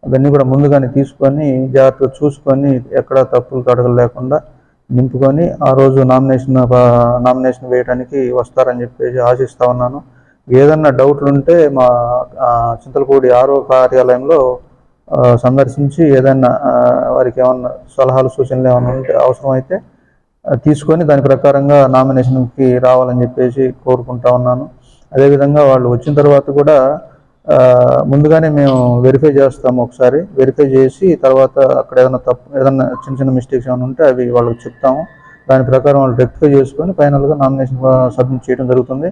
అవన్నీ కూడా ముందుగానే తీసుకొని జాగ్రత్తగా చూసుకొని ఎక్కడ తప్పులు తడగలు లేకుండా నింపుకొని ఆ రోజు నామినేషన్ వేయడానికి వస్తారని చెప్పేసి ఆశిస్తా ఉన్నాను. ఏదన్నా డౌట్లు ఉంటే మా చింతలపూడి ఆర్ఓ కార్యాలయంలో సందర్శించి ఏదైనా వారికి ఏమన్నా సలహాలు సూచనలు ఏమైనా ఉంటే అవసరమైతే తీసుకొని దాని ప్రకారంగా నామినేషన్కి రావాలని చెప్పేసి కోరుకుంటా ఉన్నాను. అదేవిధంగా వాళ్ళు వచ్చిన తర్వాత కూడా ముందుగానే మేము వెరిఫై చేస్తాము. ఒకసారి వెరిఫై చేసి తర్వాత అక్కడ ఏదైనా చిన్న మిస్టేక్స్ ఏమైనా ఉంటే అవి వాళ్ళకి చెప్తాము. దాని ప్రకారం వాళ్ళు రెక్టిఫై చేసుకొని ఫైనల్గా నామినేషన్ సబ్మిట్ చేయడం జరుగుతుంది.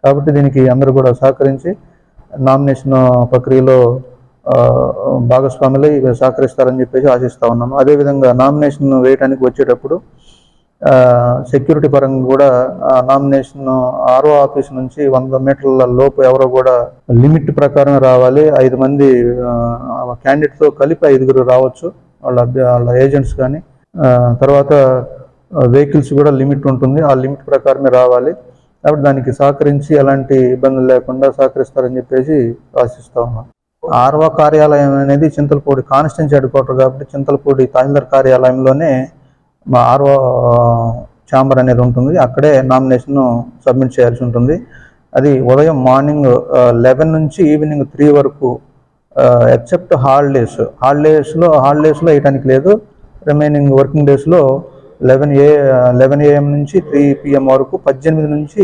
కాబట్టి దీనికి అందరూ కూడా సహకరించి నామినేషన్ ప్రక్రియలో భాగస్వాములై సహకరిస్తారని చెప్పేసి ఆశిస్తూ ఉన్నాము. అదేవిధంగా నామినేషన్ వేయడానికి వచ్చేటప్పుడు సెక్యూరిటీ పరంగా కూడా నామినేషన్ ఆర్ఓ ఆఫీస్ నుంచి 100 మీటర్ల లోపు ఎవరో కూడా లిమిట్ ప్రకారం రావాలి. 5 మంది క్యాండిడేట్తో కలిపి 5గురు రావచ్చు, వాళ్ళ ఏజెంట్స్ కానీ. తర్వాత వెహికల్స్ కూడా లిమిట్ ఉంటుంది, ఆ లిమిట్ ప్రకారమే రావాలి. కాబట్టి దానికి సహకరించి ఎలాంటి ఇబ్బందులు లేకుండా సహకరిస్తారని చెప్పేసి ఆశిస్తా ఉన్నాం. ఆర్ఓ కార్యాలయం అనేది చింతలపూడి కాన్స్టిట్యూన్సీ హెడ్ క్వార్టర్ కాబట్టి చింతలపూడి తహసీల్దార్ కార్యాలయంలోనే మా ఆర్ఓ ఛాంబర్ అనేది ఉంటుంది. అక్కడే నామినేషన్ సబ్మిట్ చేయాల్సి ఉంటుంది. అది ఉదయం మార్నింగ్ 11 నుంచి ఈవినింగ్ 3 వరకు, ఎక్సెప్ట్ హాలిడేస్లో వేయటానికి లేదు. రిమైనింగ్ వర్కింగ్ డేస్లో 11 AM నుంచి 3 PM వరకు, 18 నుంచి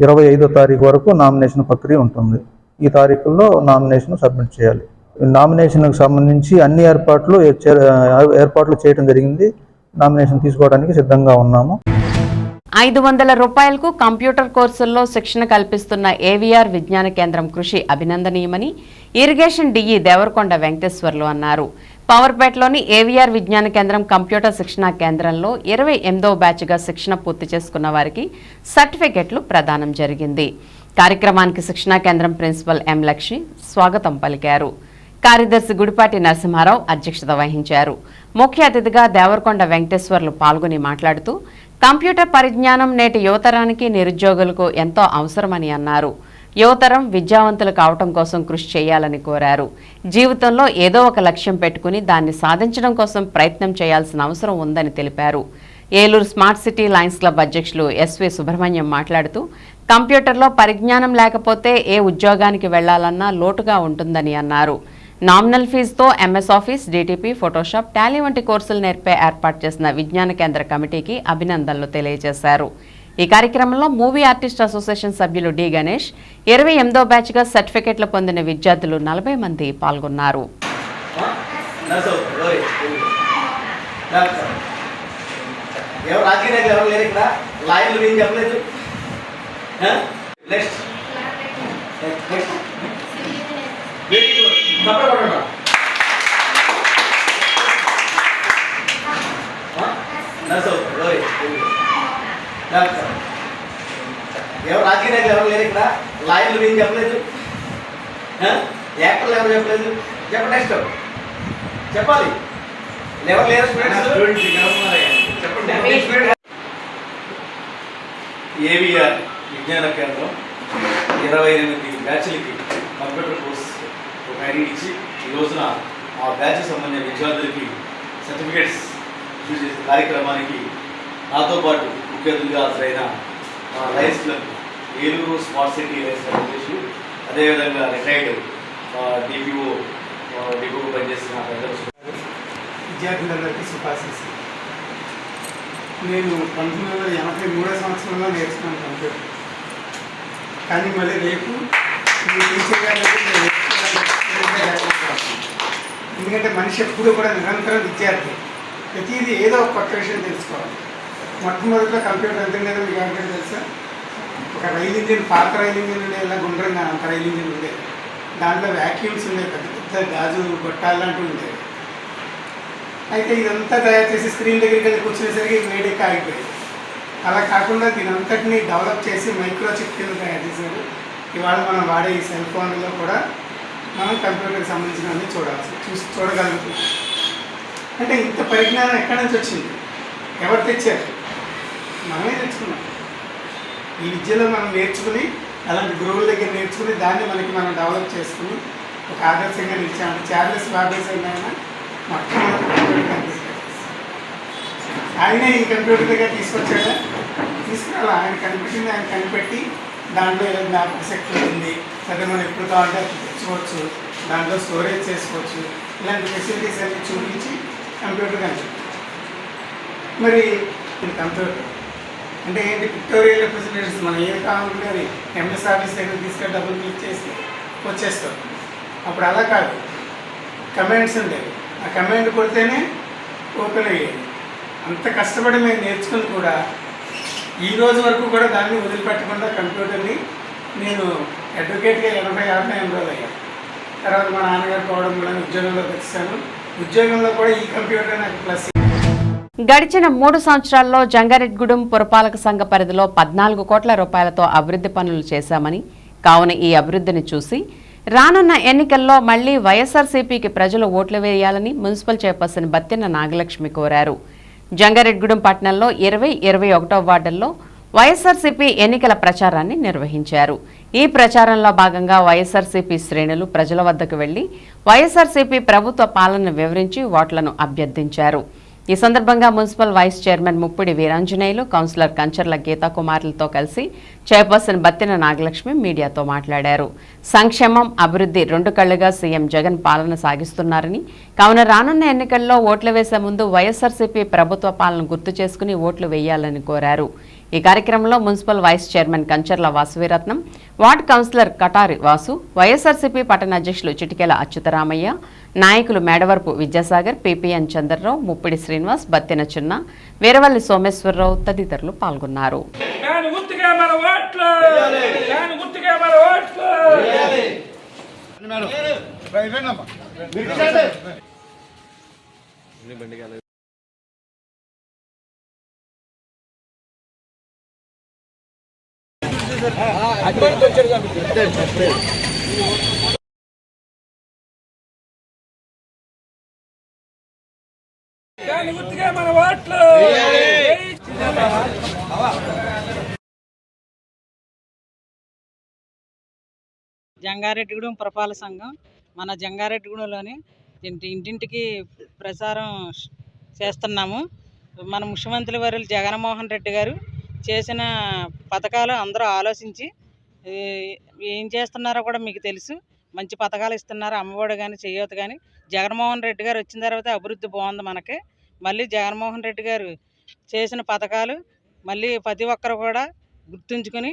25వ తారీఖు వరకు నామినేషన్ ప్రక్రియ ఉంటుంది. ఈ తారీఖుల్లో నామినేషన్ సబ్మిట్ చేయాలి. నామినేషన్కి సంబంధించి అన్ని ఏర్పాట్లు చేయడం జరిగింది. నామినేషన్ తీసుకోవడానికి సిద్ధంగా ఉన్నాము. 500 రూపాయలకు కంప్యూటర్ కోర్సుల్లో శిక్షణ కల్పిస్తున్న ఏవిఆర్ విజ్ఞాన కేంద్రం కృషి అభినందనీయమని ఇరిగేషన్ డిఈ దేవరకొండ వెంకటేశ్వర్లు అన్నారు. పవర్పేటలోని ఏవిఆర్ విజ్ఞాన కేంద్రం కంప్యూటర్ శిక్షణా కేంద్రంలో 28వ బ్యాచ్గా శిక్షణ పూర్తి చేసుకున్న వారికి సర్టిఫికెట్లు ప్రదానం జరిగింది. కార్యక్రమానికి శిక్షణా కేంద్రం ప్రిన్సిపల్ ఎం లక్ష్మి స్వాగతం పలికారు. కార్యదర్శి గుడిపాటి నరసింహారావు అధ్యక్షత వహించారు. ముఖ్య అతిథిగా దేవరకొండ వెంకటేశ్వర్లు పాల్గొని మాట్లాడుతూ కంప్యూటర్ పరిజ్ఞానం నేటి యువతరానికి నిరుద్యోగులకు ఎంతో అవసరమని అన్నారు. యువతరం విద్యావంతులు కావటం కోసం కృషి చేయాలని కోరారు. జీవితంలో ఏదో ఒక లక్ష్యం పెట్టుకుని దాన్ని సాధించడం కోసం ప్రయత్నం చేయాల్సిన అవసరం ఉందని తెలిపారు. Eluru smart city Lions club అధ్యక్షులు ఎస్వి సుబ్రహ్మణ్యం మాట్లాడుతూ కంప్యూటర్లో పరిజ్ఞానం లేకపోతే ఏ ఉద్యోగానికి వెళ్లాలన్నా లోటుగా ఉంటుందని అన్నారు. నామినల్ ఫీజుతో MS office, DTP, Photoshop, Tally వంటి కోర్సులు నేర్పే ఏర్పాటు చేసిన విజ్ఞాన కేంద్ర కమిటీకి అభినందనలు తెలియజేశారు. ఈ కార్యక్రమంలో మూవీ ఆర్టిస్ట్ అసోసియేషన్ సభ్యులు డి గణేష్, 28వ బ్యాచ్గా సర్టిఫికెట్లు పొందిన విద్యార్థులు 40 మంది పాల్గొన్నారు. ఎవరు రాజకీయ నాయకులు ఎవరు లేరు ఇక్కడ, లాయర్లు ఏం చెప్పలేదు, యాక్టర్లు ఎవరు చెప్పలేదు. చెప్పండి, నెక్స్ట్ చెప్పాలి. ఎవరు లేరు స్టూడెంట్స్? ఏవిఆర్ విజ్ఞాన కేంద్రం 28 బ్యాచ్లకి కంప్యూటర్ కోర్స్ ట్రైనింగ్ ఇచ్చి ఈ రోజున ఆ బ్యాచ్ సంబంధించిన విద్యార్థులకి సర్టిఫికేట్స్ ఇష్యూ చేసే కార్యక్రమానికి నాతో పాటు ముఖ్య అతిథిగా హాజరైన Lions club Eluru smart city Lions club అధ్యక్షులు, అదేవిధంగా రిటైర్డ్ డిపో పనిచేస్తున్న విద్యార్థులందరికీ శుభాశీస్సులు. నేను 1983 సంవత్సరంలో నేర్చుకున్నాను కంప్యూటర్. కానీ మళ్ళీ రేపు మీ టీచర్ గారి ఎందుకంటే మనిషి ఎప్పుడు కూడా నిరంతరం విద్యార్థి, ప్రతిదీ ఏదో ఒక కొత్త విషయం తెలుసుకోవాలి. మొట్టమొదటిలో కంప్యూటర్ ఎంత ఉండేదో మీకు ఎవరికైనా తెలుసా? ఒక రైలు ఇంజిన్, పాత రైలు ఇంజిన్ ఉండేది, ఇలా గుండ్రంగా అంత రైలు ఇంజిన్ ఉండేది. దాంట్లో వ్యాక్యూమ్స్ ఉండేవి, పెద్ద పెద్ద గాజు గొట్టాలంటూ ఉండేవి. అయితే ఇదంతా తయారు చేసి స్క్రీన్ దగ్గరికి వెళ్ళి కూర్చునేసరికి వేడెక్కి ఆగిపోయింది. అలా కాకుండా దీని అంతటినీ డెవలప్ చేసి మైక్రో చిప్ కింద తయారు చేశారు. ఇవాళ మనం వాడే ఈ సెల్ ఫోన్లో కూడా మనం కంప్యూటర్కి సంబంధించినవన్నీ చూడగలుగుతున్నాం. అంటే ఇంత పరిజ్ఞానం ఎక్కడి నుంచి వచ్చింది? ఎవరు తెచ్చారు? మనమే తెచ్చుకున్నాం. ఈ విద్యలో మనం నేర్చుకుని, అలాంటి గురువుల దగ్గర నేర్చుకుని, దాన్ని మనం డెవలప్ చేసుకుని ఒక ఆదర్శంగా నిలిచాము. చార్లెస్ బాబేస్ అయినా మొట్టమొదటి కంప్యూటర్ కనిపిస్తారు. ఆయనే ఈ కంప్యూటర్ దగ్గర తీసుకొచ్చాడా? తీసుకురాలి. ఆయన కనిపెట్టింది ఆయన కనిపెట్టి దాంట్లో ఏదో జ్ఞాపక శక్తి ఉంది, సరే మనం ఎప్పుడు కావాలంటే తెచ్చుకోవచ్చు, దాంట్లో స్టోరేజ్ చేసుకోవచ్చు, ఇలాంటి ఫెసిలిటీస్ అన్ని చూపించి కంప్యూటర్ కనిపెట్టారు. మరి కంప్యూటర్ అంటే ఏంటి? పిక్టోరియల్ రిప్రజెంటేషన్స్ మనం ఏం కావాలంటే అది ఎంఎస్ ఆఫీస్ దగ్గర తీసుకొని డబుల్ క్లిక్ చేసి వచ్చేస్తాం. అప్పుడు అలా కాదు, కమాండ్స్ ఉండేవి. ఆ కమాండ్ కొడితేనే ఓపెన్ అయ్యేది. అంత కష్టపడి మేము నేర్చుకుని కూడా ఈ రోజు వరకు కూడా దాన్ని వదిలిపెట్టకుండా కంప్యూటర్ని నేను అడ్వకేట్గా 86 ఎన్రోల్ అయ్యాను. తర్వాత మా నాన్నగారు పోవడం కూడా ఉద్యోగంలోకి వచ్చాను. ఉద్యోగంలో కూడా ఈ కంప్యూటర్ నాకు ప్లస్. గడిచిన 3 సంవత్సరాల్లో జంగారెడ్డిగూడెం పురపాలక సంఘ పరిధిలో 14 కోట్ల రూపాయలతో అభివృద్ధి పనులు చేశామని, కావున ఈ అభివృద్ధిని చూసి రానున్న ఎన్నికల్లో మళ్లీ వైఎస్ఆర్సీపీకి ప్రజలు ఓట్లు వేయాలని మున్సిపల్ చైర్పర్సన్ బత్తిన నాగలక్ష్మి కోరారు. జంగారెడ్డిగూడెం పట్టణంలో 20, 21వ వార్డుల్లో వైఎస్ఆర్సీపీ ఎన్నికల ప్రచారాన్ని నిర్వహించారు. ఈ ప్రచారంలో భాగంగా వైఎస్ఆర్సీపీ శ్రేణులు ప్రజల వద్దకు వెళ్లి వైఎస్ఆర్సీపీ ప్రభుత్వ పాలనను వివరించి ఓట్లను అభ్యర్థించారు. ఈ సందర్భంగా municipal vice chairman Muppidi Veeranjaneyulu, councillor Kancharla గీతాకుమారులతో కలిసి చైర్పర్సన్ బత్తిన నాగలక్ష్మి మీడియాతో మాట్లాడారు. సంక్షేమం, అభివృద్ధి 2 కళ్లుగా సీఎం జగన్ పాలన సాగిస్తున్నారని, కావున రానున్న ఎన్నికల్లో ఓట్లు వేసే ముందు వైఎస్ఆర్సీపీ ప్రభుత్వ పాలన గుర్తు చేసుకుని ఓట్లు వేయాలని కోరారు. ఈ కార్యక్రమంలో municipal vice chairman Kancharla Vasaviratnam, ward councillor Katari Vasu, YSRCP పట్టణ అధ్యక్షులు చిటికెల అచ్యుతరామయ్య, నాయకులు మేడవరపు విద్యాసాగర్, పిపిఎన్ చంద్రరావు, ముప్పిడి శ్రీనివాస్, బత్తిన చిన్న, వీరవల్లి సోమేశ్వరరావు తదితరులు పాల్గొన్నారు. జంగారెడ్డిగూడెం పురపాలక సంఘం మన జంగారెడ్డిగూడెంలోని ఇంటింటికి ప్రచారం చేస్తున్నాము. మన ముఖ్యమంత్రి వర్యులు జగన్మోహన్ రెడ్డి గారు చేసిన పథకాలు అందరూ ఆలోచించి ఏం చేస్తున్నారో కూడా మీకు తెలుసు. మంచి పథకాలు ఇస్తున్నారు. అమ్మఒడి కానీ, చేయూత కానీ. జగన్మోహన్ రెడ్డి గారు వచ్చిన తర్వాత అభివృద్ధి బాగుంది మనకి. మళ్ళీ జగన్మోహన్ రెడ్డి గారు చేసిన పథకాలు మళ్ళీ ప్రతి ఒక్కరు కూడా గుర్తుంచుకొని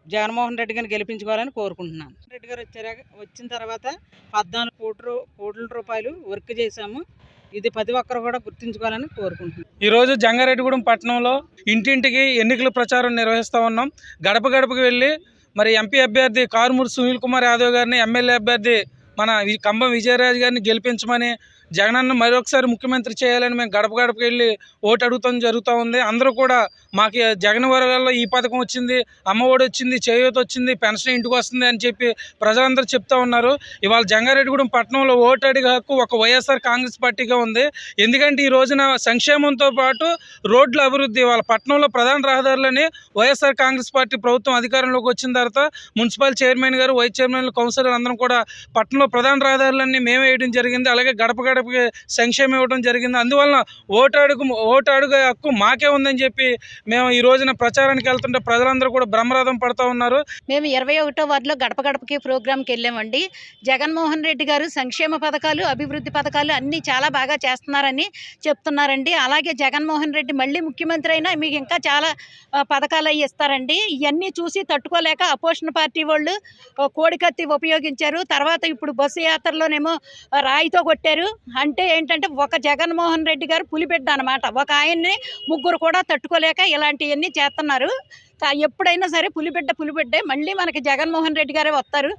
జగన్మోహన్ రెడ్డి గారిని గెలిపించుకోవాలని కోరుకుంటున్నాను. రెడ్డి గారు వచ్చిన తర్వాత 14 కోట్ల రూపాయలు వర్క్ చేశాము. ఇది ప్రతి ఒక్కరు కూడా గుర్తుంచుకోవాలని కోరుకుంటున్నాను. ఈరోజు జంగారెడ్డిగూడెం పట్టణంలో ఇంటింటికి ఎన్నికల ప్రచారం నిర్వహిస్తూ ఉన్నాం. గడప గడపకు వెళ్ళి మరి ఎంపీ అభ్యర్థి కారుమూరి సునీల్ కుమార్ యాదవ్ గారిని, ఎమ్మెల్యే అభ్యర్థి మన కంబం విజయరాజ్ గారిని గెలిపించమని జగనన్న మరొకసారి ముఖ్యమంత్రి చేయాలని మేము గడప గడపకి వెళ్ళి ఓటు అడుగుతాం జరుగుతూ ఉంది. అందరూ కూడా మాకు జగన్ వల్ల ఈ పథకం వచ్చింది, అమ్మఒడి వచ్చింది, చేయూత వచ్చింది, పెన్షన్ ఇంటికి వస్తుంది అని చెప్పి ప్రజలందరూ చెప్తా ఉన్నారు. ఇవాళ జంగారెడ్డిగూడెం పట్టణంలో ఓటు అడిగే హక్కు ఒక వైఎస్ఆర్ కాంగ్రెస్ పార్టీగా ఉంది. ఎందుకంటే ఈ రోజున సంక్షేమంతో పాటు రోడ్ల అభివృద్ధి, వాళ్ళ పట్టణంలో ప్రధాన రహదారులని వైఎస్ఆర్ కాంగ్రెస్ పార్టీ ప్రభుత్వం అధికారంలోకి వచ్చిన తర్వాత మున్సిపల్ చైర్మన్ గారు, వైస్ చైర్మన్లు, కౌన్సిలర్లు అందరం కూడా పట్టణంలో ప్రధాన రహదారులన్నీ మేమే వేయడం జరిగింది. అలాగే గడప గడపకి సంక్షేమం ఇవ్వడం జరిగింది. అందువలన ఓటు అడుగే హక్కు మాకే ఉందని చెప్పి మేము ఈ రోజున ప్రచారానికి వెళ్తుంటే ప్రజలందరూ కూడా బ్రహ్మరథం పడుతూ ఉన్నారు. మేము 21వ వార్డులో గడప గడపకి ప్రోగ్రాంకి వెళ్ళామండి. జగన్మోహన్ రెడ్డి గారు సంక్షేమ పథకాలు, అభివృద్ధి పథకాలు అన్నీ చాలా బాగా చేస్తున్నారని చెప్తున్నారండి. అలాగే జగన్మోహన్ రెడ్డి మళ్ళీ ముఖ్యమంత్రి అయినా మీకు ఇంకా చాలా పథకాలు అవి ఇస్తారండి. ఇవన్నీ చూసి తట్టుకోలేక అపోజిషన్ పార్టీ వాళ్ళు కోడికత్తి ఉపయోగించారు. తర్వాత ఇప్పుడు బస్సు యాత్రలోనేమో రాయితో కొట్టారు. అంటే ఏంటంటే ఒక జగన్మోహన్ రెడ్డి గారు పులిబిడ్డ అనమాట. ఒక ఆయన్ని ముగ్గురు కూడా తట్టుకోలేక ఇలాంటివన్నీ చేస్తున్నారు. ఎప్పుడైనా సరే పులిబిడ్డే మళ్ళీ మనకి జగన్మోహన్ రెడ్డి గారే వస్తారు.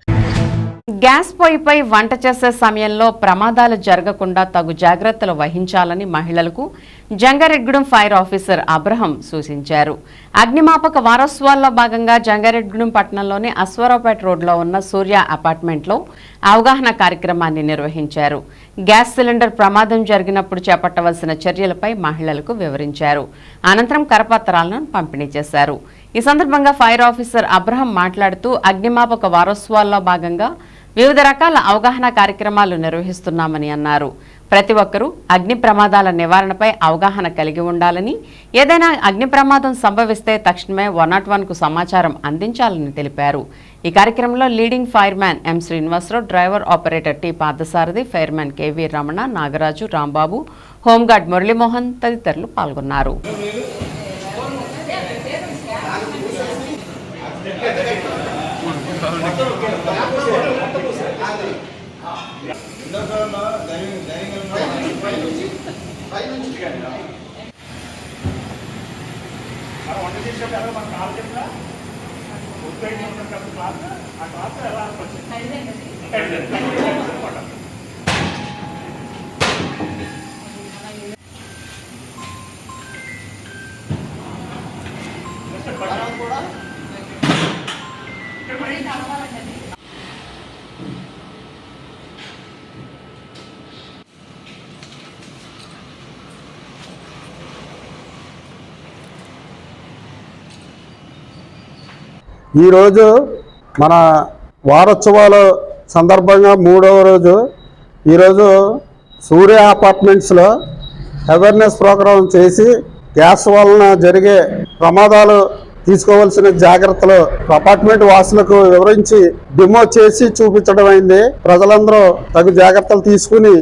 గ్యాస్ పొయ్యిపై వంట చేసే సమయంలో ప్రమాదాలు జరగకుండా తగు జాగ్రత్తలు వహించాలని మహిళలకు జంగారెడ్డిగూడెం ఫైర్ ఆఫీసర్ అబ్రహం సూచించారు. అగ్నిమాపక వారోత్సవాల్లో భాగంగా జంగారెడ్డిగూడెం పట్టణంలోని అశ్వరావుపేట రోడ్లో ఉన్న సూర్య అపార్ట్మెంట్లో అవగాహన కార్యక్రమాన్ని నిర్వహించారు. గ్యాస్ సిలిండర్ ప్రమాదం జరిగినప్పుడు చేపట్టవలసిన చర్యలపై మహిళలకు వివరించారు. అనంతరం కరపత్రాలను పంపిణీ చేశారు. ఈ సందర్భంగా ఫైర్ ఆఫీసర్ అబ్రహం మాట్లాడుతూ అగ్నిమాపక వారోత్సవాల్లో భాగంగా వివిధ రకాల అవగాహన కార్యక్రమాలు నిర్వహిస్తున్నామని అన్నారు. ప్రతి ఒక్కరూ అగ్ని ప్రమాదాల నివారణపై అవగాహన కలిగి ఉండాలని, ఏదైనా అగ్ని ప్రమాదం సంభవిస్తే తక్షణమే 101కు సమాచారం అందించాలని తెలిపారు. ఈ కార్యక్రమంలో leading fireman M Srinivasarao, driver operator T Parthasarathi, fireman KV Ramana, Nagaraju, Rambabu, home guard Muralimohan తదితరులు పాల్గొన్నారు. ఈరోజు మన వారోత్సవాల సందర్భంగా 3వ రోజు ఈరోజు సూర్య అపార్ట్మెంట్స్లో అవేర్నెస్ ప్రోగ్రాం చేసి గ్యాస్ వలన జరిగే ప్రమాదాలు తీసుకోవాల్సిన జాగ్రత్తలు అపార్ట్మెంట్ వాసులకు వివరించి డెమో చేసి చూపించడం అయింది. ప్రజలందరూ తగు జాగ్రత్తలు తీసుకుని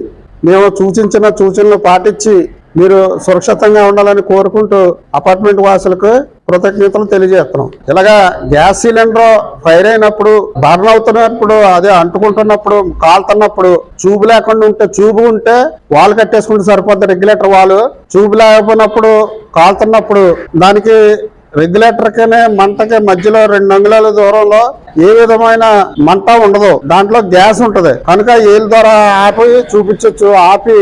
మేము సూచించిన సూచనలు పాటించి మీరు సురక్షితంగా ఉండాలని కోరుకుంటూ అపార్ట్మెంట్ వాసులకు కృతజ్ఞతలు తెలియజేస్తున్నాం. ఇలాగా గ్యాస్ సిలిండర్ ఫైర్ అయినప్పుడు, బర్న్ అవుతున్నప్పుడు, అదే అంటుకుంటున్నప్పుడు, కాలుతున్నప్పుడు ట్యూబ్ లేకుండా ఉంటే, ట్యూబ్ ఉంటే వాల్ కట్టేసుకుంటే సరిపోద్ది. రెగ్యులేటర్ వాల్ ట్యూబ్ లేకపోయినప్పుడు, కాలుతున్నప్పుడు దానికి రెగ్యులేటర్కి మంటకి మధ్యలో 2 అంగుళాల దూరంలో ఏ విధమైన మంట ఉండదు, దాంట్లో గ్యాస్ ఉంటది కనుక ఏళ్ళ ద్వారా ఆపి చూపించవచ్చు. ఆపి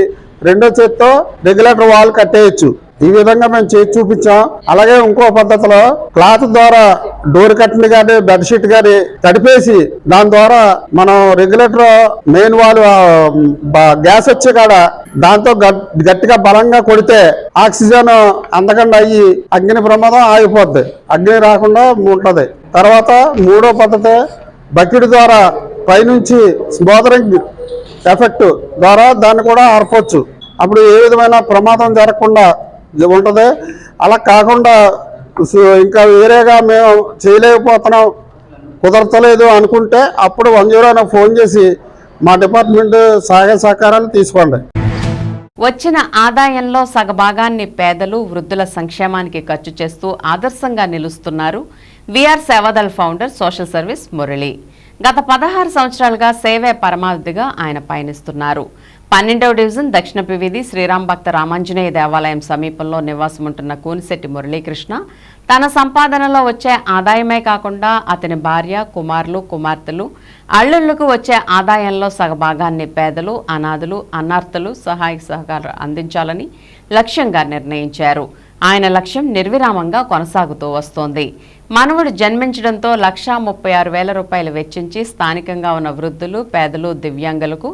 రెండో చేత్తో రెగ్యులేటర్ వాల్ కట్టేయచ్చు. ఈ విధంగా మేము చేసి చూపించాం. అలాగే ఇంకో పద్ధతిలో క్లాత్ ద్వారా డోర్ కట్టని కానీ బెడ్షీట్ కానీ తడిపేసి దాని ద్వారా మనం రెగ్యులేటర్ మెయిన్ వాల్ గ్యాస్ వచ్చే కాడ దాంతో గట్టిగా బలంగా కొడితే ఆక్సిజన్ అందకుండా అయ్యి అగ్ని ప్రమాదం ఆగిపోద్ది, అగ్ని రాకుండా ఉంటది. తర్వాత 3వ పద్ధతి బకెట్ ద్వారా పైనుంచి స్మోదరింగ్ ఎఫెక్ట్ ద్వారా దాన్ని కూడా ఆర్పొచ్చు. అప్పుడు ఏ విధమైన ప్రమాదం జరగకుండా ఉంటుంది. అలా కాకుండా ఇంకా వేరేగా మేము చేయలేకపోతున్నాం, కుదరతలేదు అనుకుంటే అప్పుడు 109 ఫోన్ చేసి మా డిపార్ట్మెంట్ సహాయ సహకారాలు తీసుకోండి. వచ్చిన ఆదాయంలో సగభాగాన్ని పేదలు, వృద్ధుల సంక్షేమానికి ఖర్చు చేస్తూ ఆదర్శంగా నిలుస్తున్నారు V R Sevadal founder social service Murali. గత 16 సంవత్సరాలుగా సేవే పరమావధిగా ఆయన పయనిస్తున్నారు. 12వ డివిజన్ దక్షిణపు వీధి శ్రీరామ్ భక్త రామాంజనేయ దేవాలయం సమీపంలో నివాసముంటున్న కూనిశెట్టి మురళీకృష్ణ తన సంపాదనలో వచ్చే ఆదాయమే కాకుండా అతని భార్య, కుమారులు, కుమార్తెలు, అల్లుళ్లకు వచ్చే ఆదాయంలో సగభాగాన్ని పేదలు, అనాథులు, అన్నార్థులు సహాయ సహకారాలు అందించాలని లక్ష్యంగా నిర్ణయించారు. ఆయన లక్ష్యం నిర్విరామంగా కొనసాగుతూ వస్తోంది. మనవడు జన్మించడంతో 1,36,000 రూపాయలు వెచ్చించి స్థానికంగా ఉన్న వృద్ధులు, పేదలు, దివ్యాంగులకు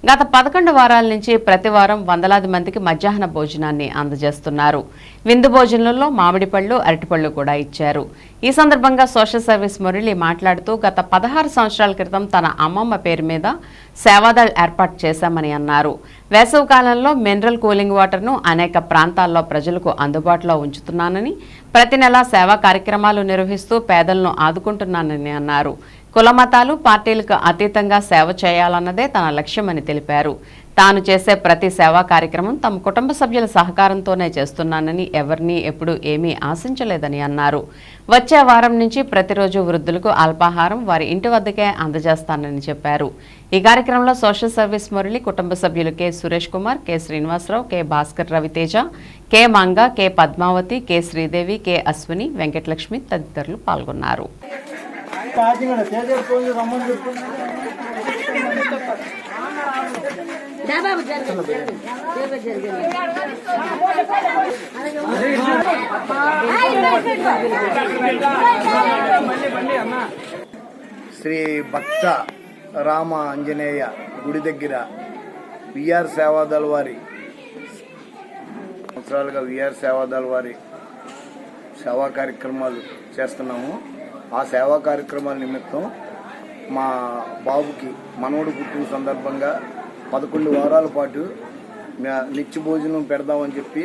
గత 11 వారాల నుంచి ప్రతి వారం వందలాది మందికి మధ్యాహ్న భోజనాన్ని అందజేస్తున్నారు. విందు భోజనంలో మామిడి పళ్ళు, అరటిపళ్ళు కూడా ఇచ్చారు. ఈ సందర్భంగా సోషల్ సర్వీస్ మురళి మాట్లాడుతూ గత 16 సంవత్సరాల క్రితం తన అమ్మమ్మ పేరు మీద సేవాదళ్ ఏర్పాటు చేశామని అన్నారు. వేసవి కాలంలో మినరల్ కూలింగ్ వాటర్ను అనేక ప్రాంతాల్లో ప్రజలకు అందుబాటులో ఉంచుతున్నానని, ప్రతి నెల సేవా కార్యక్రమాలు నిర్వహిస్తూ పేదలను ఆదుకుంటున్నానని అన్నారు. కుల మతాలు, పార్టీలకు అతీతంగా సేవ చేయాలన్నదే తన లక్ష్యమని తెలిపారు. తాను చేసే ప్రతి సేవా కార్యక్రమం తమ కుటుంబ సభ్యుల సహకారంతోనే చేస్తున్నానని, ఎవరినీ ఎప్పుడూ ఏమీ ఆశించలేదని అన్నారు. వచ్చే వారం నుంచి ప్రతిరోజు వృద్ధులకు అల్పాహారం వారి ఇంటి వద్దకే అందజేస్తానని చెప్పారు. ఈ కార్యక్రమంలో సోషల్ సర్వీస్ మురళి కుటుంబ సభ్యులు K Suresh Kumar, K Srinivasarao, K Bhaskar Raviteja, K Manga, K Padmavathi, K Sridevi, K Ashwini, Venkatalakshmi తదితరులు పాల్గొన్నారు. శ్రీ భక్త రామ ఆంజనేయ గుడి దగ్గర విఆర్ సేవాదళ వారి సంవత్సరాలుగా విఆర్ సేవాదళ వారి సేవా కార్యక్రమాలు చేస్తున్నాము. ఆ సేవా కార్యక్రమాల నిమిత్తం మా బాబుకి మనవడు పుట్టిన సందర్భంగా 11 వారాల పాటు నిత్య భోజనం పెడదామని చెప్పి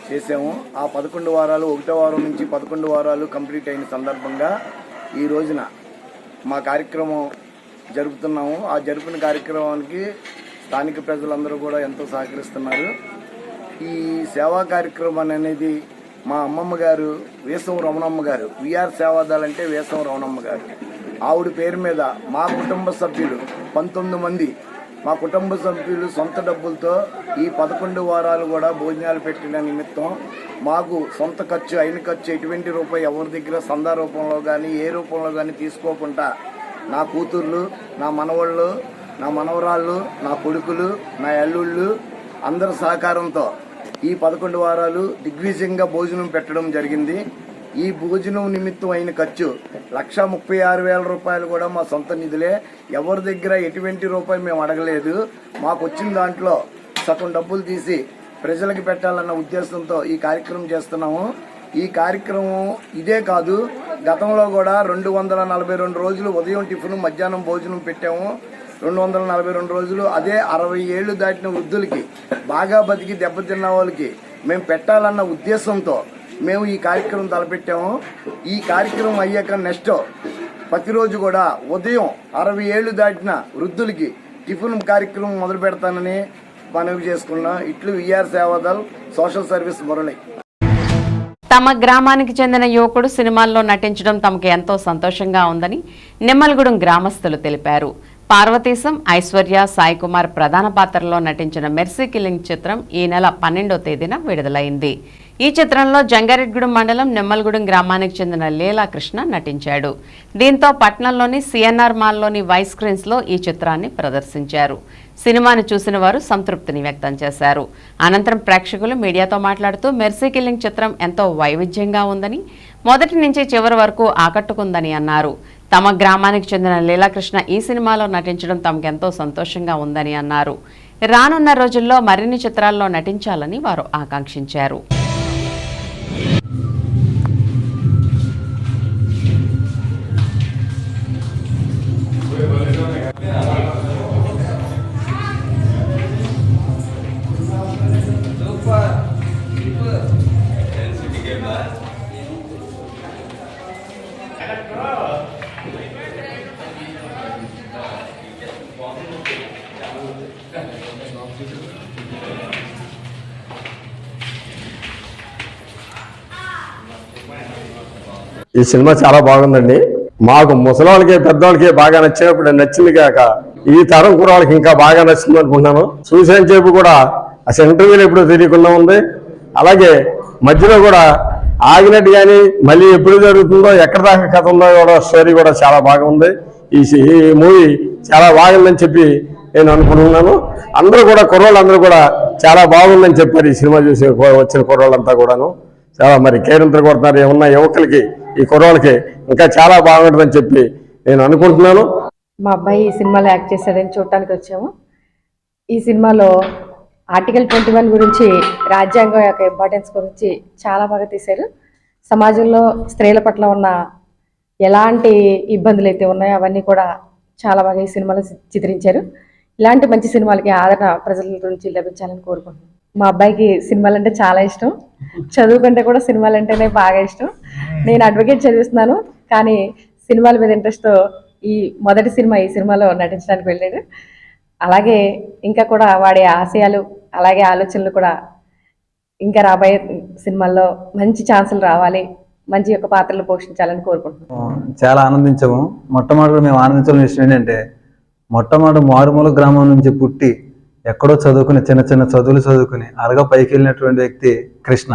చేసాము. ఆ 11 వారాలు 1వ వారం నుంచి 11 వారాలు కంప్లీట్ అయిన సందర్భంగా ఈ రోజున మా కార్యక్రమం జరుపుతున్నాము. ఆ జరిపిన కార్యక్రమానికి స్థానిక ప్రజలందరూ కూడా ఎంతో సహకరిస్తున్నారు. ఈ సేవా కార్యక్రమం అనేది మా అమ్మమ్మ గారు వేసం రమణమ్మ గారు, విఆర్ సేవాదళ్ అంటే వేసం రమణమ్మ గారు, ఆవిడ పేరు మీద మా కుటుంబ సభ్యులు 19 మంది మా కుటుంబ సభ్యులు సొంత డబ్బులతో ఈ 11 వారాలు కూడా భోజనాలు పెట్టిన నిమిత్తం మాకు సొంత ఖర్చు అయిన ఖర్చు ఎటువంటి రూపాయి ఎవరి దగ్గర సందా రూపంలో కానీ ఏ రూపంలో కానీ తీసుకోకుండా నా కూతుర్లు, నా మనవళ్ళు, నా మనవరాళ్ళు, నా కొడుకులు, నా అల్లుళ్ళు అందరి సహకారంతో ఈ 11 వారాలు దిగ్విజయంగా భోజనం పెట్టడం జరిగింది. ఈ భోజనం నిమిత్తం అయిన ఖర్చు 1,36,000 రూపాయలు కూడా మా సొంత నిధులే. ఎవరి దగ్గర ఎటువంటి రూపాయి మేము అడగలేదు. మాకు వచ్చిన దాంట్లో సగం డబ్బులు తీసి ప్రజలకు పెట్టాలన్న ఉద్దేశంతో ఈ కార్యక్రమం చేస్తున్నాము. ఈ కార్యక్రమం ఇదే కాదు, గతంలో కూడా 242 రోజులు ఉదయం టిఫిన్, మధ్యాహ్నం భోజనం పెట్టాము. 242 రోజులు అదే 60 ఏళ్లు దాటిన వృద్ధులకి, బాగా బతికి దెబ్బతిన్న వాళ్ళకి మేము పెట్టాలన్న ఉద్దేశంతో మేము ఈ కార్యక్రమం తలపెట్టాము. ఈ కార్యక్రమం అయ్యాక నెక్స్ట్ ప్రతిరోజు కూడా ఉదయం 60 ఏళ్లు దాటిన వృద్ధులకి టిఫిన్ కార్యక్రమం మొదలు పెడతానని మనవి చేసుకున్నాం. ఇట్లు VR Sevadal social service Murali. తమ గ్రామానికి చెందిన యువకుడు సినిమాల్లో నటించడం తమకు ఎంతో సంతోషంగా ఉందని నిమ్మలగూడెం గ్రామస్తులు తెలిపారు. పార్వతీశం, ఐశ్వర్య, సాయి కుమార్ ప్రధాన పాత్రలో నటించిన మెర్సీ కిల్లింగ్ చిత్రం ఈ నెల 12వ తేదీన విడుదలైంది. ఈ చిత్రంలో జంగారెడ్డిగూడెం మండలం నిమ్మలగూడెం గ్రామానికి చెందిన లీలాకృష్ణ నటించాడు. దీంతో పట్టణంలోని సిఎన్ఆర్ మాల్లోని వైస్ స్క్రీన్స్ లో ఈ చిత్రాన్ని ప్రదర్శించారు. సినిమాను చూసిన వారు సంతృప్తిని వ్యక్తం చేశారు. అనంతరం ప్రేక్షకులు మీడియాతో మాట్లాడుతూ మెర్సీ కిల్లింగ్ చిత్రం ఎంతో వైవిధ్యంగా ఉందని, మొదటి నుంచి చివరి వరకు ఆకట్టుకుందని అన్నారు. తమ గ్రామానికి చెందిన లీలాకృష్ణ ఈ సినిమాలో నటించడం తమకెంతో సంతోషంగా ఉందని అన్నారు. రానున్న రోజుల్లో మరిన్ని చిత్రాల్లో నటించాలని వారు ఆకాంక్షించారు. ఈ సినిమా చాలా బాగుందండి. మాకు ముసలివాళ్ళకి పెద్దవాళ్ళకి బాగా నచ్చినప్పుడు నచ్చింది కాక ఈ తరం కుర్రాళ్ళకి ఇంకా బాగా నచ్చింది అనుకుంటున్నాను. చూసాను చెప్పు కూడా అసలు ఇంటర్వ్యూలు ఎప్పుడు తెలియకుండా ఉంది. అలాగే మధ్యలో కూడా ఆగినట్టు కానీ మళ్ళీ ఎప్పుడు జరుగుతుందో ఎక్కడ దాకా కథ ఉందో కూడా స్టోరీ కూడా చాలా బాగుంది. ఈ మూవీ చాలా బాగుందని చెప్పి నేను అనుకుంటున్నాను. అందరూ కూడా కుర్రోళ్ళందరూ కూడా చాలా బాగుందని చెప్పారు. ఈ సినిమా చూసి వచ్చిన కుర్రోళ్ళంతా కూడాను చాలా మరి కేరింతలు కొడుతున్నారు. ఏమన్నా యువకులకి ఈ కుర్రోళ్ళకి ఇంకా చాలా బాగుంటుందని చెప్పి నేను అనుకుంటున్నాను. మా అబ్బాయి ఈ సినిమాలో యాక్ట్ చేశాడని చూడటానికి వచ్చాము. ఈ సినిమాలో ఆర్టికల్ 21 గురించి, రాజ్యాంగం యొక్క ఇంపార్టెన్స్ గురించి చాలా బాగా తీశారు. సమాజంలో స్త్రీల పట్ల ఉన్న ఎలాంటి ఇబ్బందులు అయితే ఉన్నాయో అవన్నీ కూడా చాలా బాగా ఈ సినిమాలో చిత్రించారు. ఇలాంటి మంచి సినిమాలకి ఆదరణ ప్రజల నుంచి లభించాలని కోరుకుంటున్నాను. మా అబ్బాయికి సినిమాలు అంటే చాలా ఇష్టం. చదువు కంటే కూడా సినిమాలు అంటేనే బాగా ఇష్టం. నేను అడ్వకేట్ చదివిస్తున్నాను, కానీ సినిమాల మీద ఇంట్రెస్ట్తో ఈ సినిమాలో నటించడానికి వెళ్ళాడు. అలాగే ఇంకా కూడా వాడి ఆశయాలు అలాగే ఆలోచనలు కూడా ఇంకా రాబోయే సినిమాల్లో మంచి ఛాన్సులు రావాలి, మంచి యొక్క పాత్రలు పోషించాలని కోరుకుంటున్నాం. చాలా ఆనందించాము. మొట్టమొదటి మేము ఆనందించాల్సిన విషయం ఏంటంటే, మొట్టమొదటి మారుమూల గ్రామం నుంచి పుట్టి ఎక్కడో చదువుకుని చిన్న చిన్న చదువులు చదువుకుని అలాగా పైకి వెళ్ళినటువంటి వ్యక్తి కృష్ణ.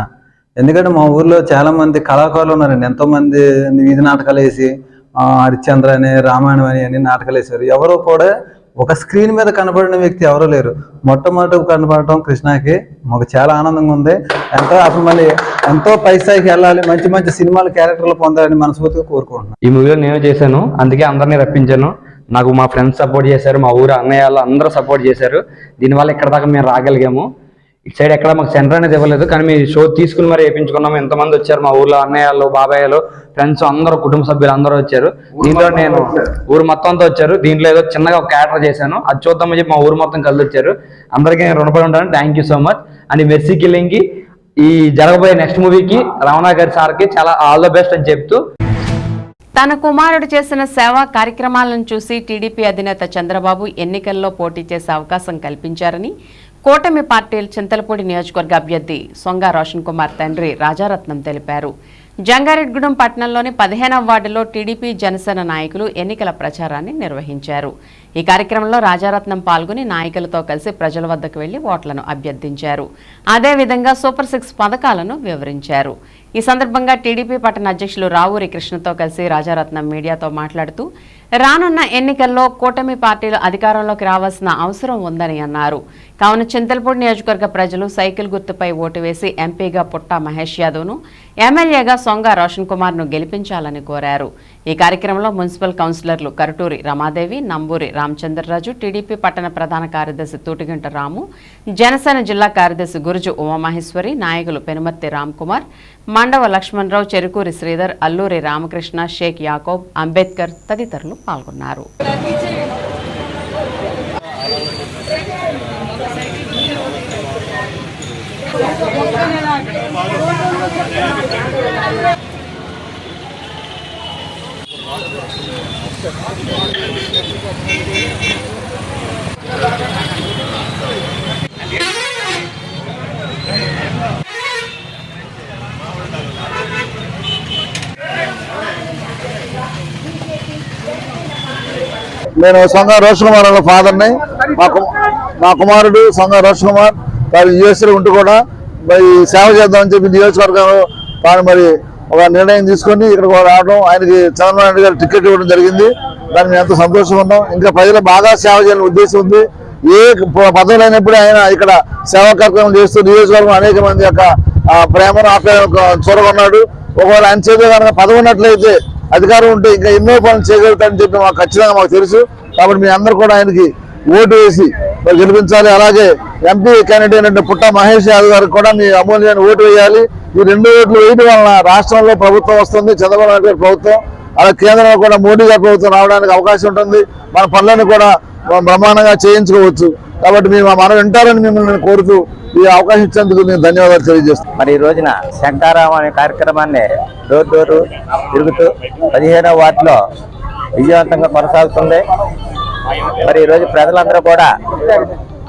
ఎందుకంటే మా ఊర్లో చాలా మంది కళాకారులు ఉన్నారండి. ఎంతోమంది వీధి నాటకాలు వేసి హరిశ్చంద్ర అని, రామాయణం అని అన్ని నాటకాలు వేశారు. ఎవరో కూడా ఒక స్క్రీన్ మీద కనబడిన వ్యక్తి ఎవరూ లేరు. మొట్టమొదటి కనబడటం కృష్ణకి మాకు చాలా ఆనందంగా ఉంది. అసలు మళ్ళీ ఎంతో పై స్థాయికి వెళ్ళాలి, మంచి మంచి సినిమాలు క్యారెక్టర్లు పొందాలని మనస్ఫూర్తిగా కోరుకుంటున్నాను. ఈ మూవీలో నేను చేశాను, అందుకే అందరినీ రప్పించాను. నాకు మా ఫ్రెండ్స్ సపోర్ట్ చేశారు, మా ఊరు అన్నయ్య వాళ్ళు అందరూ సపోర్ట్ చేశారు. దీనివల్ల ఇక్కడ దాకా మేము రాగలిగాము. ఇటు సైడ్ ఎక్కడ మాకు సెంటర్ అనేది ఇవ్వలేదు, కానీ మీ షో తీసుకుని మరి వేయించుకున్నాము. ఎంతమంది వచ్చారు మా ఊర్లో, అన్నయ్యలు, బాబాయ్యలు, ఫ్రెండ్స్ అందరూ, కుటుంబ సభ్యులు అందరూ వచ్చారు. దీంట్లో నేను ఊరు మొత్తం అంతా వచ్చారు. దీంట్లో ఏదో చిన్నగా ఒక క్యారెక్టర్ చేశాను, అది చూద్దామని చెప్పి మా ఊరు మొత్తం కలిసి వచ్చారు. అందరికీ నేను రుణపడి ఉంటాను. Thank you so much. And mercy కిల్లింగ్కి, ఈ జరగబోయే నెక్స్ట్ మూవీకి రమణ గారి సార్కి చాలా ఆల్ ద బెస్ట్ అని చెప్తూ, తన కుమారుడు చేసిన సేవా కార్యక్రమాలను చూసి టీడీపీ అధినేత చంద్రబాబు ఎన్నికల్లో పోటీ చేసే అవకాశం కల్పించారని కూటమి పార్టీల చింతలపూడి నియోజకవర్గ అభ్యర్థి సొంగ రోషన్ కుమార్ తండ్రి రాజారత్నం తెలిపారు. జంగారెడ్గూడెం పట్టణంలోని 15వ వార్డులో టీడీపీ జనసేన నాయకులు ఎన్నికల ప్రచారాన్ని నిర్వహించారు. ఈ కార్యక్రమంలో రాజారత్నం పాల్గొని నాయకులతో కలిసి ప్రజల వద్దకు వెళ్లి ఓట్లను అభ్యర్థించారు. అదేవిధంగా సూపర్ 6 పథకాలను వివరించారు. ఈ సందర్భంగా టీడీపీ పట్టణ అధ్యక్షులు రావూరి కృష్ణతో కలిసి రాజారత్నం మీడియాతో మాట్లాడుతూ, రానున్న ఎన్నికల్లో కూటమి పార్టీలు అధికారంలోకి రావాల్సిన అవసరం ఉందని అన్నారు. కావున చింతలపూడి నియోజకవర్గ ప్రజలు సైకిల్ గుర్తుపై ఓటు వేసి ఎంపీగా పుట్టా మహేష్ యాదవ్ను, ఎమ్మెల్యేగా సొంగ రోషన్ కుమార్ను గెలిపించాలని కోరారు. ఈ కార్యక్రమంలో మున్సిపల్ కౌన్సిలర్లు కరుటూరి రమాదేవి, నంబూరి రామచంద్రరాజు, టీడీపీ పట్టణ ప్రధాన కార్యదర్శి తూటిగంట రాము, జనసేన జిల్లా కార్యదర్శి గురుజు ఉమామహేశ్వరి, నాయకులు పెనుమర్తి రామ్కుమార్, మండవ లక్ష్మణరావు, చెరుకూరి శ్రీధర్, అల్లూరి రామకృష్ణ, షేక్ యాకోబ్, అంబేద్కర్ తదితరులు పాల్గొన్నారు. నేను సొంగ రోషన్ కుమార్ వాళ్ళ ఫాదర్ని. మా కుమారుడు సొంగ రోషన్ కుమార్ వారు యుఎస్లో ఉంటూ కూడా మరి సేవ చేద్దామని చెప్పి నియోజకవర్గం తాను మరి ఒక నిర్ణయం తీసుకొని ఇక్కడ రావడం, ఆయనకి చంద్రబాబు నాయుడు గారు టికెట్ ఇవ్వడం జరిగింది. దాన్ని మేము ఎంతో సంతోషంగా ఉన్నాం. ఇంకా ప్రజలు బాగా సేవ చేయాలని ఉద్దేశం ఉంది. ఏ పదవులు అయినప్పుడు ఆయన ఇక్కడ సేవా కార్యక్రమం చేస్తూ నియోజకవర్గం అనేక మంది యొక్క ప్రేమను ఆప్యాయతను చూరగొన్నాడు. ఒకవేళ ఆయన చేసే కనుక పదవి ఉన్నట్లయితే, అధికారం ఉంటే ఇంకా ఎన్నో పనులు చేయగలుగుతారని చెప్పి ఖచ్చితంగా మాకు తెలుసు. కాబట్టి మీ అందరూ కూడా ఆయనకి ఓటు వేసి గెలిపించాలి. అలాగే ఎంపీ క్యాండిడేట్ అంటే పుట్టా మహేష్ యాదవ్ గారికి కూడా మీ అమూల్యమైన ఓటు వేయాలి. ఈ 2 ఓట్లు వేయడం వలన రాష్ట్రంలో ప్రభుత్వం వస్తుంది, చంద్రబాబు నాయుడు గారి ప్రభుత్వం, అలాగే కేంద్రంలో కూడా మోడీ గారి ప్రభుత్వం రావడానికి అవకాశం ఉంటుంది. మన పనులను కూడా బ్రహ్మాండంగా చేయించుకోవచ్చు. కాబట్టి మేము మనం వింటారని మిమ్మల్ని కోరుతూ ఈ అవకాశం ఇచ్చేందుకు నేను ధన్యవాదాలు తెలియజేస్తాను. మరి ఈ రోజున శంకారామ అనే కార్యక్రమాన్ని డోర్ డోరు తిరుగుతూ 15వ వార్డులో విజయవంతంగా కొనసాగుతుంది. మరి ఈరోజు ప్రజలందరూ కూడా